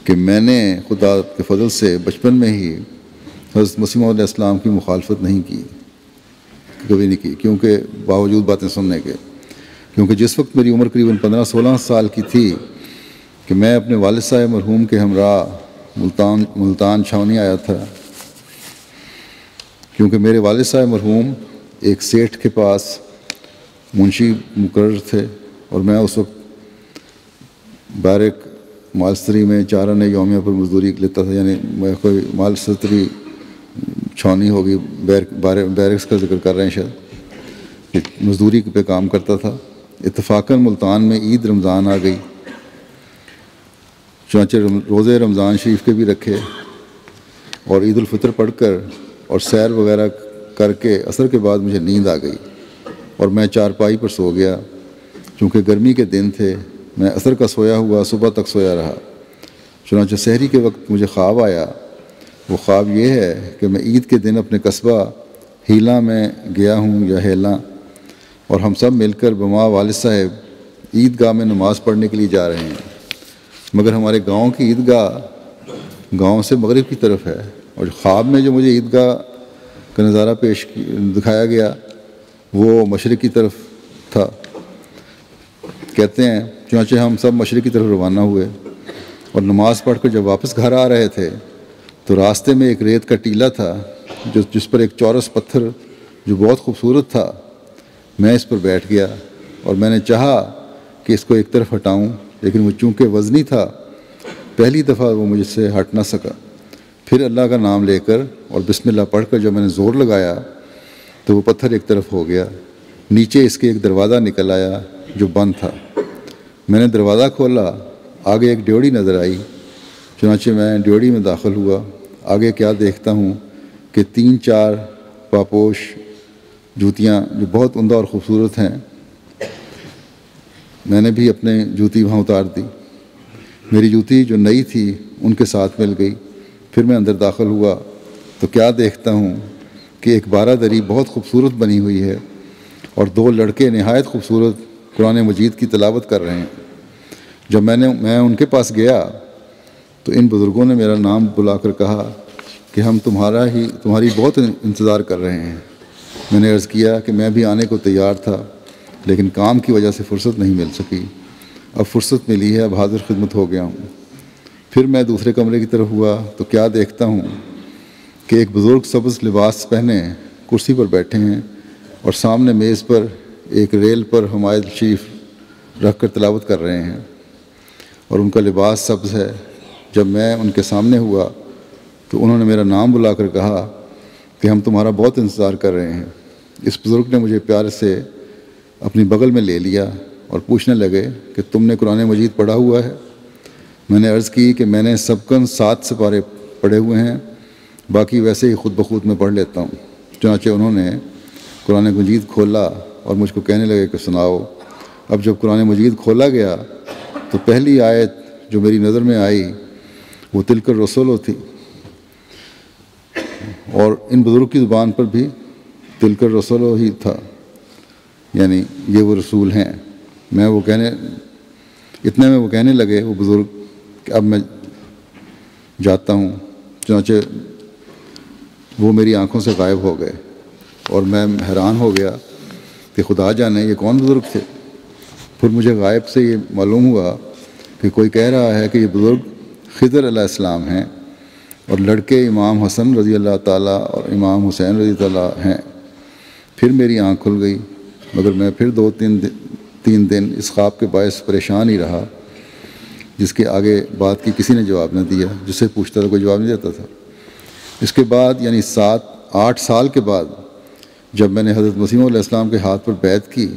کہ میں نے خدا کے فضل سے بچپن میں ہی حضرت مسیح علیہ السلام کی مخالفت نہیں کی، کبھی نہیں کی، کیونکہ باوجود باتیں سننے کے، کیونکہ جس وقت میری عمر قریباً 15-16 سال کی تھی کہ میں اپنے والد صاحب مرحوم کے ہمراہ ملتان چھاونی آیا تھا، کیونکہ میرے والد صاحب مرحوم ایک سیٹھ کے پاس منشی مقرر تھے اور میں اس وقت بیرک مالستری میں 4 آنے یومیہ پر مزدوری لیتا تھا، یعنی میں کوئی مالستری چھاونی ہوگی، بیرکس کا ذکر کر رہے ہیں شاید، کہ مزدوری پہ کام کرتا تھا۔ اتفاقاً ملتان میں عید رمضان آ گئی، چنانچہ روزے رمضان شریف کے بھی رکھے اور عید الفطر پڑھ کر اور سیر وغیرہ کر کے عصر کے بعد مجھے نیند آ گئی اور میں چارپائی پر سو گیا۔ چونکہ گرمی کے دن تھے میں عصر کا سویا ہوا صبح تک سویا رہا۔ چنانچہ سحری کے وقت مجھے خواب آیا۔ وہ خواب یہ ہے کہ میں عید کے دن اپنے قصبہ ہیلا میں گیا ہوں یا ہیلا، اور ہم سب مل کر بما والد صاحب عید گاہ میں نماز پڑھنے کے لیے جا رہے ہیں، مگر ہمارے گاؤں کی عیدگاہ گاؤں سے مغرب کی طرف ہے اور خواب میں جو مجھے عیدگاہ کا نظارہ دکھایا گیا وہ مشرق کی طرف تھا۔ کہتے ہیں چنانچہ ہم سب مشرق کی طرف روانہ ہوئے اور نماز پڑھ کر جب واپس گھر آ رہے تھے تو راستے میں ایک ریت کا ٹیلہ تھا جس پر ایک چورس پتھر جو بہت خوبصورت تھا، میں اس پر بیٹھ گیا اور میں نے چاہا کہ اس کو ایک طرف ہٹاؤں، لیکن وہ چونکہ وزنی تھا پہلی دفعہ وہ مجھ سے ہٹ نہ سکا۔ پھر اللہ کا نام لے کر اور بسم اللہ پڑھ کر جب میں نے زور لگایا تو وہ پتھر ایک طرف ہو گیا۔ نیچے اس کے ایک دروازہ نکل آیا جو بند تھا۔ میں نے دروازہ کھولا، آگے ایک ڈیوڑی نظر آئی، چنانچہ میں ڈیوڑی میں داخل ہوا۔ آگے کیا دیکھتا ہوں کہ 3-4 پاپوش جوتیاں جو بہت عمدہ اور خوبصورت ہیں، میں نے بھی اپنے جوتی وہاں اتار دی۔ میری جوتی جو نئی تھی ان کے ساتھ مل گئی۔ پھر میں اندر داخل ہوا تو کیا دیکھتا ہوں کہ ایک بارہ دری بہت خوبصورت بنی ہوئی ہے اور 2 لڑکے نہایت خوبصورت قرآن مجید کی تلاوت کر رہے ہیں۔ جب میں ان کے پاس گیا تو ان بزرگوں نے میرا نام بلا کر کہا کہ ہم تمہاری بہت انتظار کر رہے ہیں۔ میں نے عرض کیا کہ میں بھی آنے کو تیار تھا، لیکن کام کی وجہ سے فرصت نہیں مل سکی۔ اب فرصت ملی ہے، اب حاضر خدمت ہو گیا ہوں۔ پھر میں دوسرے کمرے کی طرف ہوا تو کیا دیکھتا ہوں کہ ایک بزرگ سبز لباس پہنے کرسی پر بیٹھے ہیں اور سامنے میز پر ایک ریل پر حمایت شریف رکھ کر تلاوت کر رہے ہیں، اور ان کا لباس سبز ہے۔ جب میں ان کے سامنے ہوا تو انہوں نے میرا نام بلا کر کہا کہ ہم تمہارا بہت انتظار کر رہے ہیں۔ اس بزرگ نے مجھے پیار سے اپنی بغل میں لے لیا اور پوچھنے لگے کہ تم نے قرآن مجید پڑھا ہوا ہے؟ میں نے عرض کی کہ میں نے سبقاً 7 سپارے پڑھے ہوئے ہیں، باقی ویسے ہی خود بخود میں پڑھ لیتا ہوں۔ چنانچہ انہوں نے قرآن مجید کھولا اور مجھ کو کہنے لگے کہ سناؤ۔ اب جب قرآن مجید کھولا گیا تو پہلی آیت جو میری نظر میں آئی وہ تلک الرسول تھی، اور ان بزرگ کی زبان پر بھی تلک الرسول ہی تھا، یعنی یہ وہ رسول ہیں۔ اتنے میں وہ کہنے لگے وہ بزرگ کہ اب میں جاتا ہوں۔ چنانچہ وہ میری آنکھوں سے غائب ہو گئے اور میں حیران ہو گیا کہ خدا جانے یہ کون بزرگ تھے۔ پھر مجھے غائب سے یہ معلوم ہوا کہ کوئی کہہ رہا ہے کہ یہ بزرگ خضر علیہ السلام ہیں اور لڑکے امام حسن رضی اللہ تعالیٰ اور امام حسین رضی اللہ ہیں۔ پھر میری آنکھ کھل گئی، مگر میں پھر 2-3 دن اس خواب کے باعث پریشان ہی رہا، جس کے آگے بات کی کسی نے جواب نہ دیا۔ جس سے پوچھتا تھا کوئی جواب نہیں دیتا تھا۔ اس کے بعد یعنی 7-8 سال کے بعد جب میں نے حضرت مسیح علیہ السلام کے ہاتھ پر بیعت کی،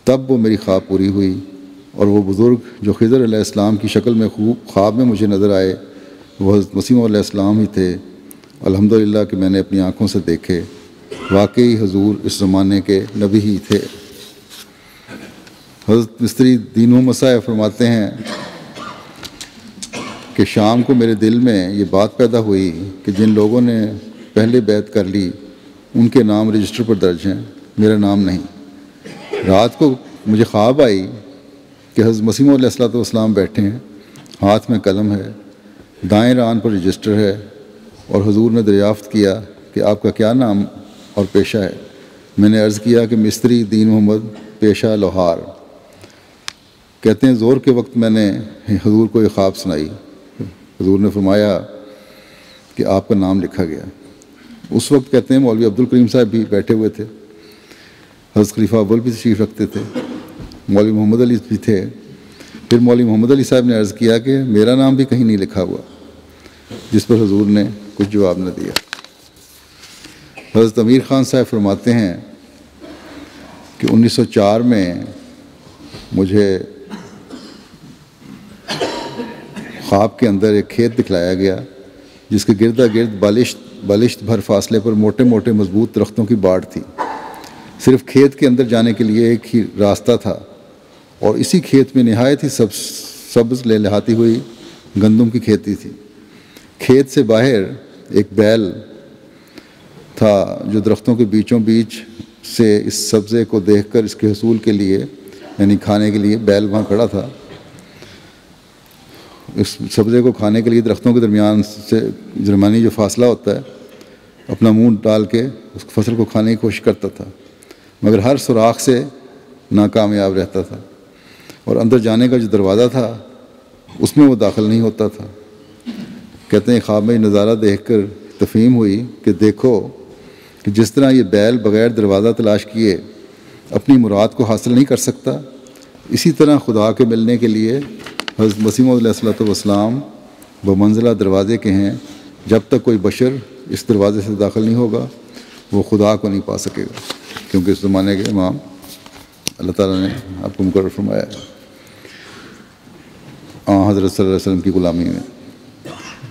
تب وہ میری خواب پوری ہوئی، اور وہ بزرگ جو خضر علیہ السلام کی شکل میں خواب میں مجھے نظر آئے وہ حضرت مسیح علیہ السلام ہی تھے۔ الحمدللہ کہ میں نے اپنی آنکھوں سے دیکھے، واقعی حضور اس زمانے کے نبی ہی تھے۔ حضرت مستری دین محمد صاحب فرماتے ہیں کہ شام کو میرے دل میں یہ بات پیدا ہوئی کہ جن لوگوں نے پہلے بیعت کر لی ان کے نام رجسٹر پر درج ہیں، میرا نام نہیں۔ رات کو مجھے خواب آئی کہ حضرت مسیح علیہ السلام بیٹھے ہیں، ہاتھ میں قلم ہے، دائیں ران پر رجسٹر ہے، اور حضور نے دریافت کیا کہ آپ کا کیا نام اور پیشہ ہے؟ میں نے عرض کیا کہ مستری دین محمد، پیشہ لوہار۔ کہتے ہیں زور کے وقت میں نے حضور کو یہ خواب سنائی۔ حضور نے فرمایا کہ آپ کا نام لکھا گیا۔ اس وقت کہتے ہیں مولوی عبد الکریم صاحب بھی بیٹھے ہوئے تھے، حضرت خلیفہ اول بھی تشریف رکھتے تھے، مولوی محمد علی بھی تھے۔ پھر مولوی محمد علی صاحب نے عرض کیا کہ میرا نام بھی کہیں نہیں لکھا ہوا، جس پر حضور نے کچھ جواب نہ دیا۔ حضرت امیر خان صاحب فرماتے ہیں کہ 1904 میں مجھے خواب کے اندر ایک کھیت دکھلایا گیا جس کے گردا گرد بالشت بھر فاصلے پر موٹے موٹے مضبوط درختوں کی باڑ تھی۔ صرف کھیت کے اندر جانے کے لیے ایک ہی راستہ تھا، اور اسی کھیت میں نہایت ہی سبز لہلاتی ہوئی گندم کی کھیتی تھی۔ کھیت سے باہر ایک بیل تھا جو درختوں کے بیچوں بیچ سے اس سبزے کو دیکھ کر اس کے حصول کے لیے یعنی کھانے کے لیے بیل وہاں کھڑا تھا۔ اس سبزے کو کھانے کے لیے درختوں کے درمیانی جو فاصلہ ہوتا ہے اپنا منہ ڈال کے اس فصل کو کھانے کی کوشش کرتا تھا، مگر ہر سوراخ سے ناکامیاب رہتا تھا، اور اندر جانے کا جو دروازہ تھا اس میں وہ داخل نہیں ہوتا تھا۔ کہتے ہیں خواب میں نظارہ دیکھ کر تفہیم ہوئی کہ دیکھو کہ جس طرح یہ بیل بغیر دروازہ تلاش کیے اپنی مراد کو حاصل نہیں کر سکتا، اسی طرح خدا کے ملنے کے لیے حضرت مسیح موعود علیہ السلام بمنزلہ دروازے کے ہیں. جب تک کوئی بشر اس دروازے سے داخل نہیں ہوگا وہ خدا کو نہیں پا سکے گا، کیونکہ اس زمانے کے امام اللہ تعالیٰ نے آپ کو مقرر فرمایا ہے حضرت صلی اللہ علیہ وسلم کی غلامی میں.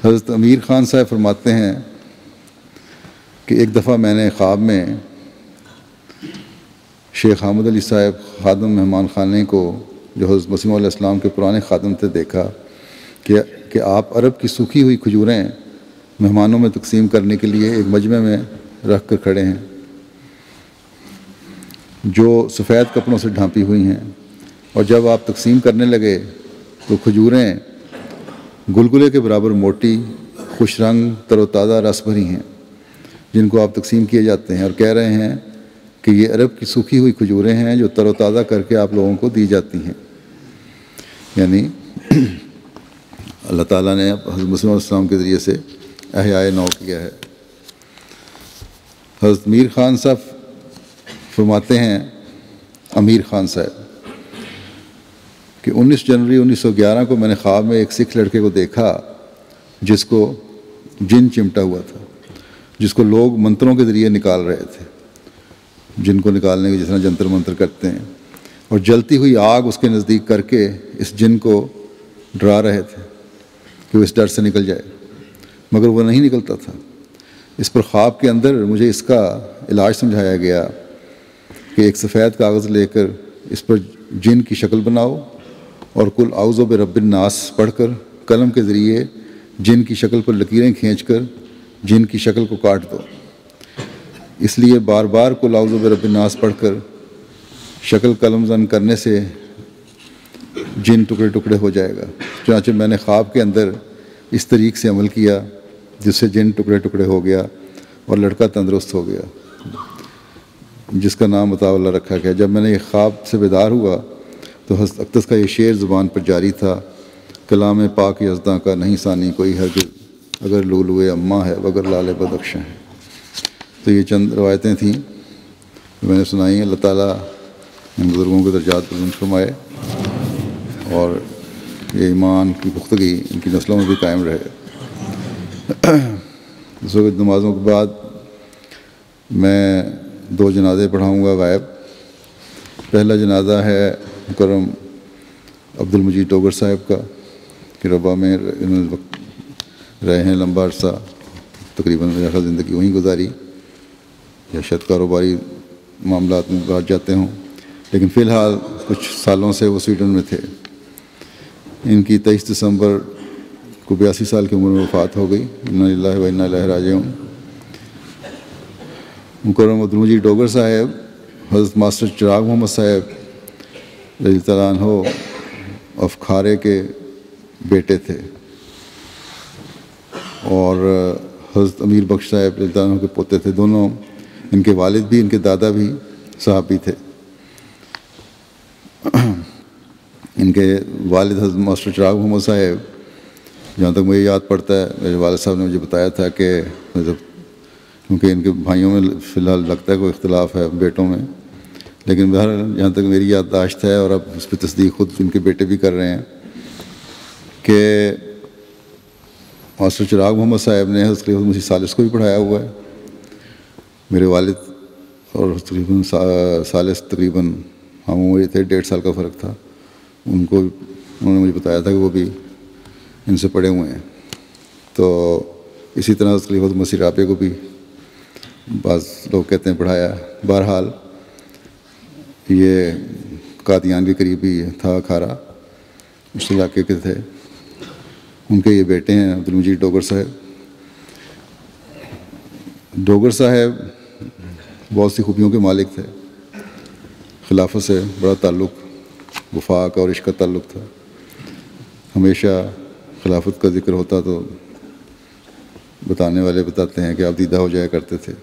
حضرت امیر خان صاحب فرماتے ہیں کہ ایک دفعہ میں نے خواب میں شیخ حامد علی صاحب خادم مہمان خانے کو، جو حضرت مسیح موعود علیہ السلام کے پرانے خادم تھے، دیکھا کہ آپ عرب کی سوکھی ہوئی کھجوریں مہمانوں میں تقسیم کرنے کے لیے ایک مجمع میں رکھ کر کھڑے ہیں جو سفید کپڑوں سے ڈھانپی ہوئی ہیں، اور جب آپ تقسیم کرنے لگے تو کھجوریں گلگلے کے برابر موٹی، خوش رنگ، تر و تازہ، رس بھری ہیں، جن کو آپ تقسیم کیے جاتے ہیں، اور کہہ رہے ہیں کہ یہ عرب کی سوکھی ہوئی کھجوریں ہیں جو تر و تازہ کر کے آپ لوگوں کو دی جاتی ہیں. یعنی اللہ تعالیٰ نے حضرت مسیح علیہ السلام کے ذریعے سے احیاء نو کیا ہے. حضرت میر خان صاحب فرماتے ہیں، امیر خان صاحب، کہ 19 جنوری 1911 کو میں نے خواب میں ایک سکھ لڑکے کو دیکھا جس کو جن چمٹا ہوا تھا، جس کو لوگ منتروں کے ذریعے نکال رہے تھے، جن کو نکالنے کے جس طرح جنتر منتر کرتے ہیں، اور جلتی ہوئی آگ اس کے نزدیک کر کے اس جن کو ڈرا رہے تھے کہ وہ اس ڈر سے نکل جائے، مگر وہ نہیں نکلتا تھا. اس پر خواب کے اندر مجھے اس کا علاج سمجھایا گیا کہ ایک سفید کاغذ لے کر اس پر جن کی شکل بناؤ اور کل اعوذ برب الناس پڑھ کر قلم کے ذریعے جن کی شکل پر لکیریں کھینچ کر جن کی شکل کو کاٹ دو. اس لیے بار بار کل اعوذ برب الناس پڑھ کر شکل قلم زن کرنے سے جن ٹکڑے ٹکڑے ہو جائے گا. چنانچہ میں نے خواب کے اندر اس طریق سے عمل کیا جس سے جن ٹکڑے ٹکڑے ہو گیا اور لڑکا تندرست ہو گیا، جس کا نام عطاء اللہ رکھا گیا. جب میں نے یہ خواب سے بیدار ہوا تو حضرت اقدس کا یہ شعر زبان پر جاری تھا، کلام پاک یزداں کا نہیں ثانی کوئی ہرگز، اگر لولوئے اماں ہے وگر لال بدخشاں ہے. تو یہ چند روایتیں تھیں جو میں نے سنائی. اللہ تعالیٰ ان بزرگوں کے درجات بلند فرمائے اور یہ ایمان کی پختگی ان کی نسلوں میں بھی قائم رہے. اس وقت نمازوں کے بعد میں 2 جنازے پڑھاؤں گا غائب. پہلا جنازہ ہے مکرم عبد المجید ڈوگر صاحب کا، کہ ربا میں رہے ہیں لمبا عرصہ، تقریباً زندگی وہیں گزاری، یا شاید کاروباری معاملات میں بات جاتے ہوں، لیکن فی الحال کچھ سالوں سے وہ سویڈن میں تھے. ان کی 23 دسمبر کو 82 سال کی عمر میں وفات ہو گئی. انا للہ و انا الیہ راجعون. مکرم عبد المجید ڈوگر صاحب حضرت ماسٹر چراغ محمد صاحب رضی اللہ عنہ آف کھارے کے بیٹے تھے، اور حضرت امیر بخش صاحب رضی اللہ عنہ کے پوتے تھے. دونوں، ان کے والد بھی ان کے دادا بھی صحابی تھے. ان کے والد حضرت ماسٹر چراغ محمد صاحب، جہاں تک مجھے یاد پڑتا ہے، میرے والد صاحب نے مجھے بتایا تھا کہ کیونکہ ان کے بھائیوں میں فی الحال لگتا ہے کوئی اختلاف ہے بیٹوں میں، لیکن بہرحال جہاں تک میری یادداشت ہے، اور اب اس پہ تصدیق خود ان کے بیٹے بھی کر رہے ہیں، کہ ماسٹر چراغ محمد صاحب نے حضرت خلیفۃ مسیح ثالث کو بھی پڑھایا ہوا ہے. میرے والد اور تقریباً ثالث تقریباً ہم عمر تھے، 1.5 سال کا فرق تھا. انہوں نے مجھے بتایا تھا کہ وہ بھی ان سے پڑھے ہوئے ہیں. تو اسی طرح حضرت خلیفۃ مسیح رابع کو بھی بعض لوگ کہتے ہیں پڑھایا. بہرحال یہ قادیان کے قریب ہی تھا کھارا، اس علاقے کے تھے. ان کے یہ بیٹے ہیں عبد المجید ڈوگر صاحب. ڈوگر صاحب بہت سی خوبیوں کے مالک تھے. خلافت سے بڑا تعلق، وفاق اور عشق کا تعلق تھا. ہمیشہ خلافت کا ذکر ہوتا تو بتانے والے بتاتے ہیں کہ آپ دیدہ ہو جایا کرتے تھے.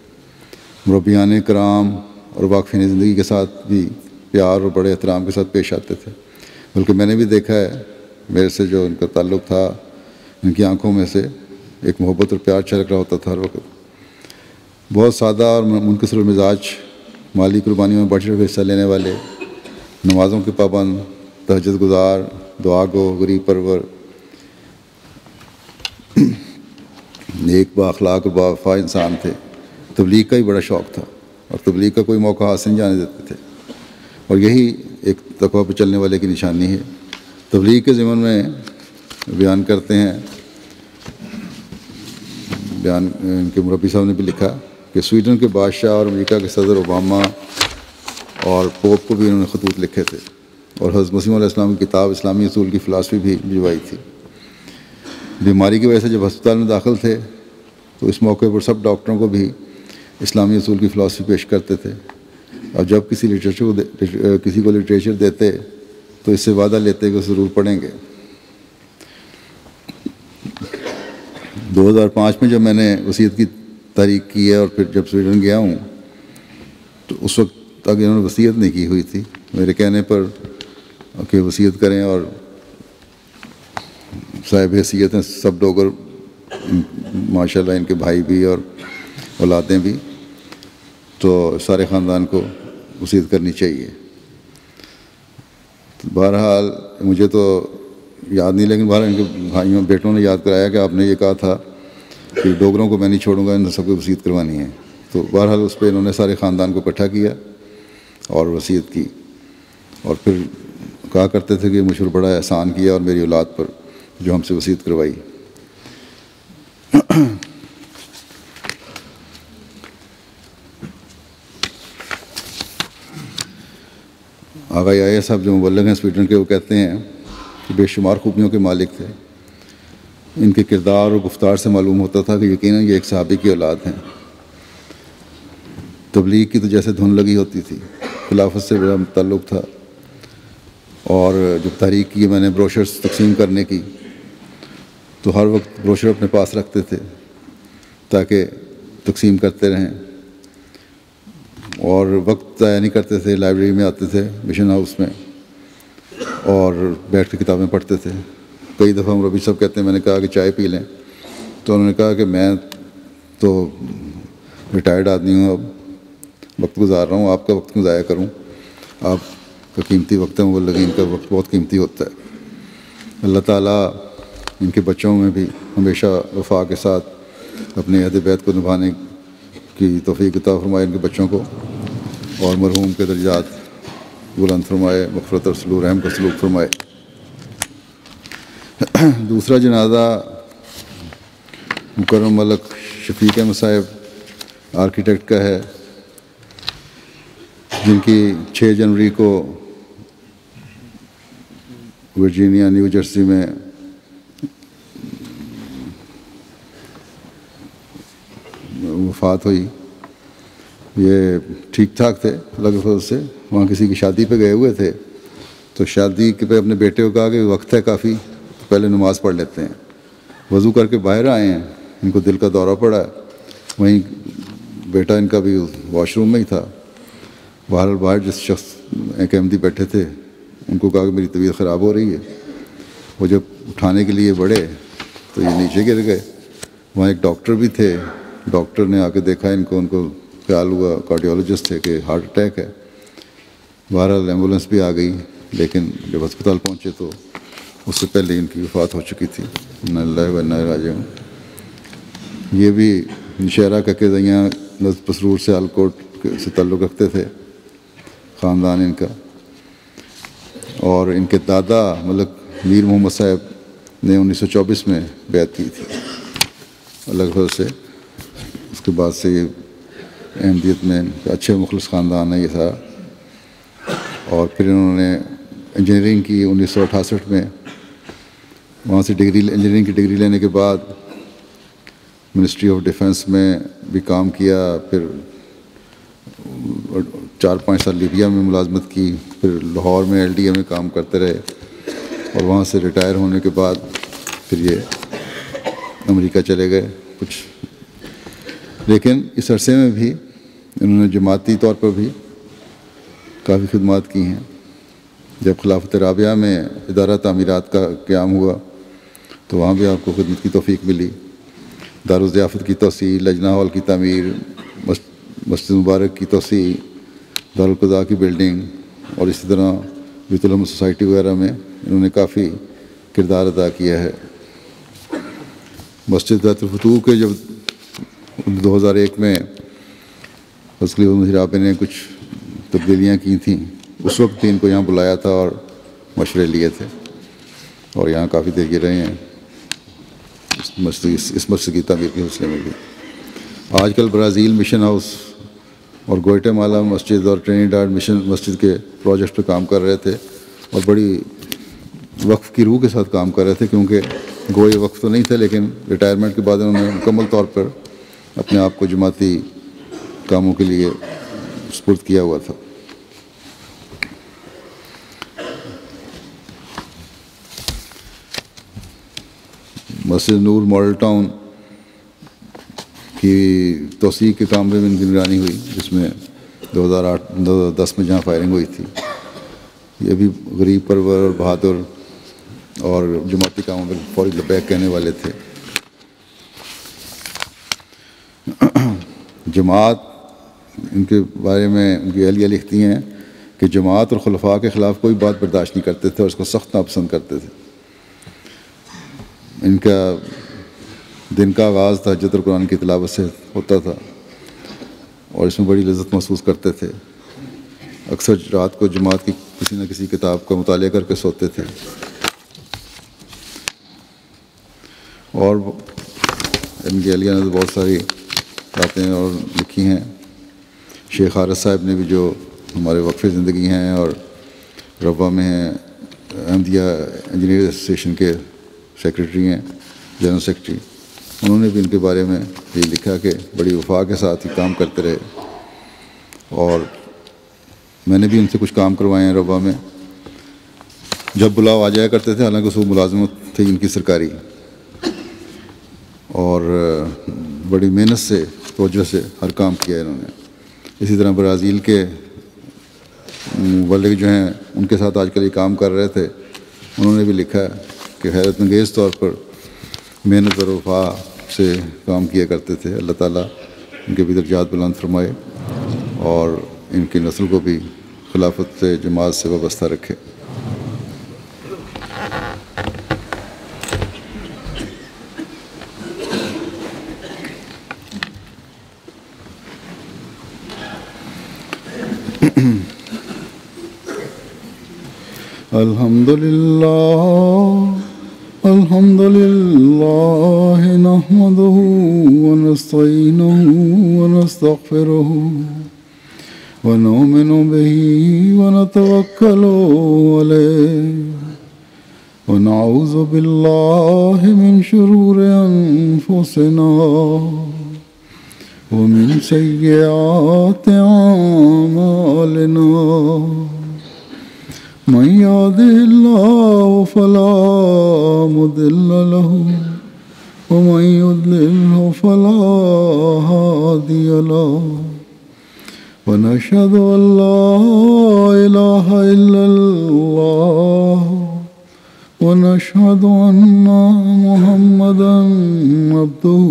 مربیان کرام اور واقفین زندگی کے ساتھ بھی پیار اور بڑے احترام کے ساتھ پیش آتے تھے. بلکہ میں نے بھی دیکھا ہے، میرے سے جو ان کا تعلق تھا، ان کی آنکھوں میں سے ایک محبت اور پیار چھلک رہا ہوتا تھا ہر وقت. بہت سادہ اور منکسر المزاج، مالی قربانیوں میں بڑھ چڑھ کر حصہ لینے والے، نمازوں کے پابند، تہجد گزار، دعا گو، غریب پرور، نیک با اخلاق اور باوفا انسان تھے. تبلیغ کا ہی بڑا شوق تھا اور تبلیغ کا کوئی موقع ہاتھ سے نہیں جانے دیتے تھے، اور یہی ایک تقویٰ پہ چلنے والے کی نشانی ہے. تبلیغ کے ضمن میں بیان کرتے ہیں، ان کے مربی صاحب نے بھی لکھا کہ سویڈن کے بادشاہ اور امریکہ کے صدر اوباما اور پوپ کو بھی انہوں نے خطوط لکھے تھے، اور حضرت مسیح علیہ السلام کی کتاب اسلامی اصول کی فلاسفی بھی بھجوائی تھی. بیماری کی وجہ سے جب ہسپتال میں داخل تھے تو اس موقع پر سب ڈاکٹروں کو بھی اسلامی اصول کی فلاسفی پیش کرتے تھے، اور جب کسی کو لٹریچر دیتے تو اس سے وعدہ لیتے کہ اسے ضرور پڑھیں گے. 2005 میں جب میں نے وصیت کی تحریک کی ہے اور پھر جب سویڈن گیا ہوں تو اس وقت تک انہوں نے وصیت نہیں کی ہوئی تھی. میرے کہنے پر کہ وصیت کریں، اور صاحب حیثیت ہیں سب ڈوگر ماشاء اللہ، ان کے بھائی بھی اور اولادیں بھی، تو سارے خاندان کو وصیت کرنی چاہیے. بہرحال مجھے تو یاد نہیں، لیکن بہرحال ان کے بھائیوں بیٹوں نے یاد کرایا کہ آپ نے یہ کہا تھا کہ ڈوگروں کو میں نہیں چھوڑوں گا، ان سب کو وصیت کروانی ہے. تو بہرحال اس پہ انہوں نے سارے خاندان کو اکٹھا کیا اور وصیت کی، اور پھر کہا کرتے تھے کہ مجھ پر بڑا احسان کیا اور میری اولاد پر جو ہم سے وصیت کروائی. آغا یحییٰ صاحب جو مبلغ ہیں سویڈن کے، وہ کہتے ہیں کہ بے شمار خوبیوں کے مالک تھے. ان کے کردار اور گفتار سے معلوم ہوتا تھا کہ یقیناً یہ ایک صحابی کی اولاد ہیں. تبلیغ کی تو جیسے دھن لگی ہوتی تھی، خلافت سے بڑا تعلق تھا، اور جب تحریک کی میں نے بروشرز تقسیم کرنے کی تو ہر وقت بروشر اپنے پاس رکھتے تھے تاکہ تقسیم کرتے رہیں، اور وقت ضائع نہیں کرتے تھے. لائبریری میں آتے تھے مشن ہاؤس میں اور بیٹھ کے کتابیں پڑھتے تھے. کئی دفعہ مربی صاحب کہتے ہیں میں نے کہا کہ چائے پی لیں، تو انہوں نے کہا کہ میں تو ریٹائرڈ آدمی ہوں، اب وقت گزار رہا ہوں، آپ کا وقت کیوں ضائع کروں، آپ کا قیمتی وقت ہے، مبلغین کا وقت بہت قیمتی ہوتا ہے. اللہ تعالیٰ ان کے بچوں میں بھی ہمیشہ وفا کے ساتھ اپنے عہد بیت کو نبھانے کی توفیق عطا فرمائے ان کے بچوں کو، اور مرحوم کے درجات بلند فرمائے، مغفرت اور صلح و رحم کا سلوک فرمائے. دوسرا جنازہ مکرم ملک شفیق احمد صاحب آرکیٹیکٹ کا ہے، جن کی 6 جنوری کو ورجینیا نیو جرسی میں وفات ہوئی. یہ ٹھیک ٹھاک تھے اللہ کے فضل سے، وہاں کسی کی شادی پہ گئے ہوئے تھے، تو شادی پہ اپنے بیٹے کو کہا کہ وقت ہے کافی، تو پہلے نماز پڑھ لیتے ہیں. وضو کر کے باہر آئے ہیں، ان کو دل کا دورہ پڑا، وہیں بیٹا ان کا بھی واش روم میں ہی تھا. باہر جس شخص ایک احمدی بیٹھے تھے ان کو کہا کہ میری طبیعت خراب ہو رہی ہے. وہ جب اٹھانے کے لیے بڑھے تو یہ نیچے گر گئے. وہاں ایک ڈاکٹر بھی تھے، ڈاکٹر نے آ کے دیکھا ان کو خیال ہوا، کارڈیولوجسٹ تھے، کہ ہارٹ اٹیک ہے. بہرحال ایمبولینس بھی آ گئی، لیکن جب ہسپتال پہنچے تو اس سے پہلے ان کی وفات ہو چکی تھی. انا للہ و انا الیہ راجعون. یہ بھی نشہرہ کا قزیاں نزد پسرور سے آلکوٹ سے تعلق رکھتے تھے، خاندان ان کا. اور ان کے دادا ملک میر محمد صاحب نے 1924 میں بیعت کی تھی اللہ کے فضل سے. اس کے بعد سے یہ احمدیت میں اچھے مخلص خاندان ہے یہ سارا. اور پھر انہوں نے انجینئرنگ کی 1968 میں. وہاں سے انجینئرنگ کی ڈگری لینے کے بعد منسٹری آف ڈیفنس میں بھی کام کیا، پھر 4-5 سال لیبیا میں ملازمت کی، پھر لاہور میں LDA میں کام کرتے رہے، اور وہاں سے ریٹائر ہونے کے بعد پھر یہ امریکہ چلے گئے کچھ. لیکن اس عرصے میں بھی انہوں نے جماعتی طور پر بھی کافی خدمات کی ہیں. جب خلافت رابعہ میں ادارہ تعمیرات کا قیام ہوا تو وہاں بھی آپ کو خدمت کی توفیق ملی. دارالضیافت کی توسیع، لجنہ ہال کی تعمیر، مسجد مبارک کی توسیع، دارالقضاء کی بلڈنگ، اور اسی طرح بیت الحمد سوسائٹی وغیرہ میں انہوں نے کافی کردار ادا کیا ہے۔ مسجد ذات الفتوح کے جب 2001 میں خلیفہ مسیح آپ نے کچھ تبدیلیاں کی تھیں، اس وقت بھی ان کو یہاں بلایا تھا اور مشورے لیے تھے، اور یہاں کافی دیر یہ رہے ہیں اس مسجد کی تعمیر کے سلسلے میں بھی۔ آج کل برازیل مشن ہاؤس اور گوئٹے مالا مسجد اور ٹرینیڈاڈ مشن مسجد کے پروجیکٹ پہ کام کر رہے تھے، اور بڑی وقف کی روح کے ساتھ کام کر رہے تھے، کیونکہ گوئے وقف تو نہیں تھے، لیکن ریٹائرمنٹ کے بعد انہوں نے مکمل طور پر اپنے آپ کو جماعتی کاموں کے لیے سپرد کیا ہوا تھا۔ مسجد نور ماڈل ٹاؤن کی توسیع کے کام میں ان کی نگرانی ہوئی، جس میں 2010 میں جہاں فائرنگ ہوئی تھی۔ یہ بھی غریب پرور اور بہادر اور جماعتی کاموں میں فوری لبیک کہنے والے تھے۔ جماعت، ان کے بارے میں ان کی اہلیہ لکھتی ہیں کہ جماعت اور خلفاء کے خلاف کوئی بات برداشت نہیں کرتے تھے اور اس کو سخت ناپسند کرتے تھے۔ ان کا دن کا آغاز تہجد اور قرآن کی تلاوت سے ہوتا تھا، اور اس میں بڑی لذت محسوس کرتے تھے۔ اکثر رات کو جماعت کی کسی نہ کسی کتاب کا مطالعہ کر کے سوتے تھے۔ اور ان کی اہلیہ نے بہت ساری باتیں اور لکھی ہیں۔ شیخ حارث صاحب نے بھی، جو ہمارے وقف زندگی ہیں اور روا میں ہیں، احمدیہ انجینئر ایسوسیشن کے سیکرٹری ہیں، جنرل سیکرٹری، انہوں نے بھی ان کے بارے میں یہ لکھا کہ بڑی وفا کے ساتھ ہی کام کرتے رہے، اور میں نے بھی ان سے کچھ کام کروائے ہیں روا میں۔ جب بلاؤ آ جایا کرتے تھے، حالانکہ صبح ملازمت تھی ان کی سرکاری، اور بڑی محنت سے، توجہ سے ہر کام کیا انہوں نے۔ اسی طرح برازیل کے مبلغ جو ہیں، ان کے ساتھ آج کل یہ کام کر رہے تھے، انہوں نے بھی لکھا کہ حیرت انگیز طور پر محنت اور وفا سے کام کیا کرتے تھے۔ اللہ تعالیٰ ان کے بھی درجات بلند فرمائے اور ان کی نسل کو بھی خلافت سے، جماعت سے وابستہ رکھے۔ الحمد لله نحمده ونستعينه ونستغفره ونؤمن به ونتوكل عليه ونعوذ بالله من شرور أنفسنا ومن سيئات أعمالنا، من يهده الله فلا مضل له ومن يضلله فلا هادي له، ونشهد أن لا إله إلا الله ونشهد أن محمدا عبده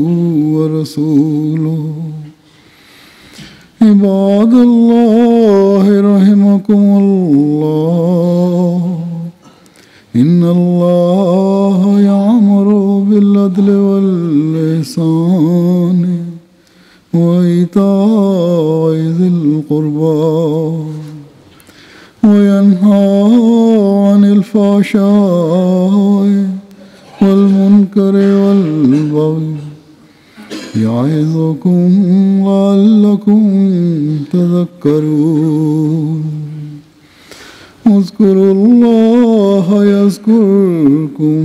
ورسوله۔ عباد الله رحمكم الله، إن الله يأمر بالعدل والإحسان وإيتاء ذي القربى وينهى عن الفحشاء والمنكر والبغي، يعظكم لعلكم تذكرون۔ اذكروا الله يذكركم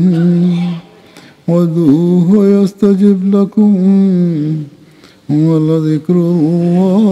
وادعوه يستجب لكم، ولذكر الله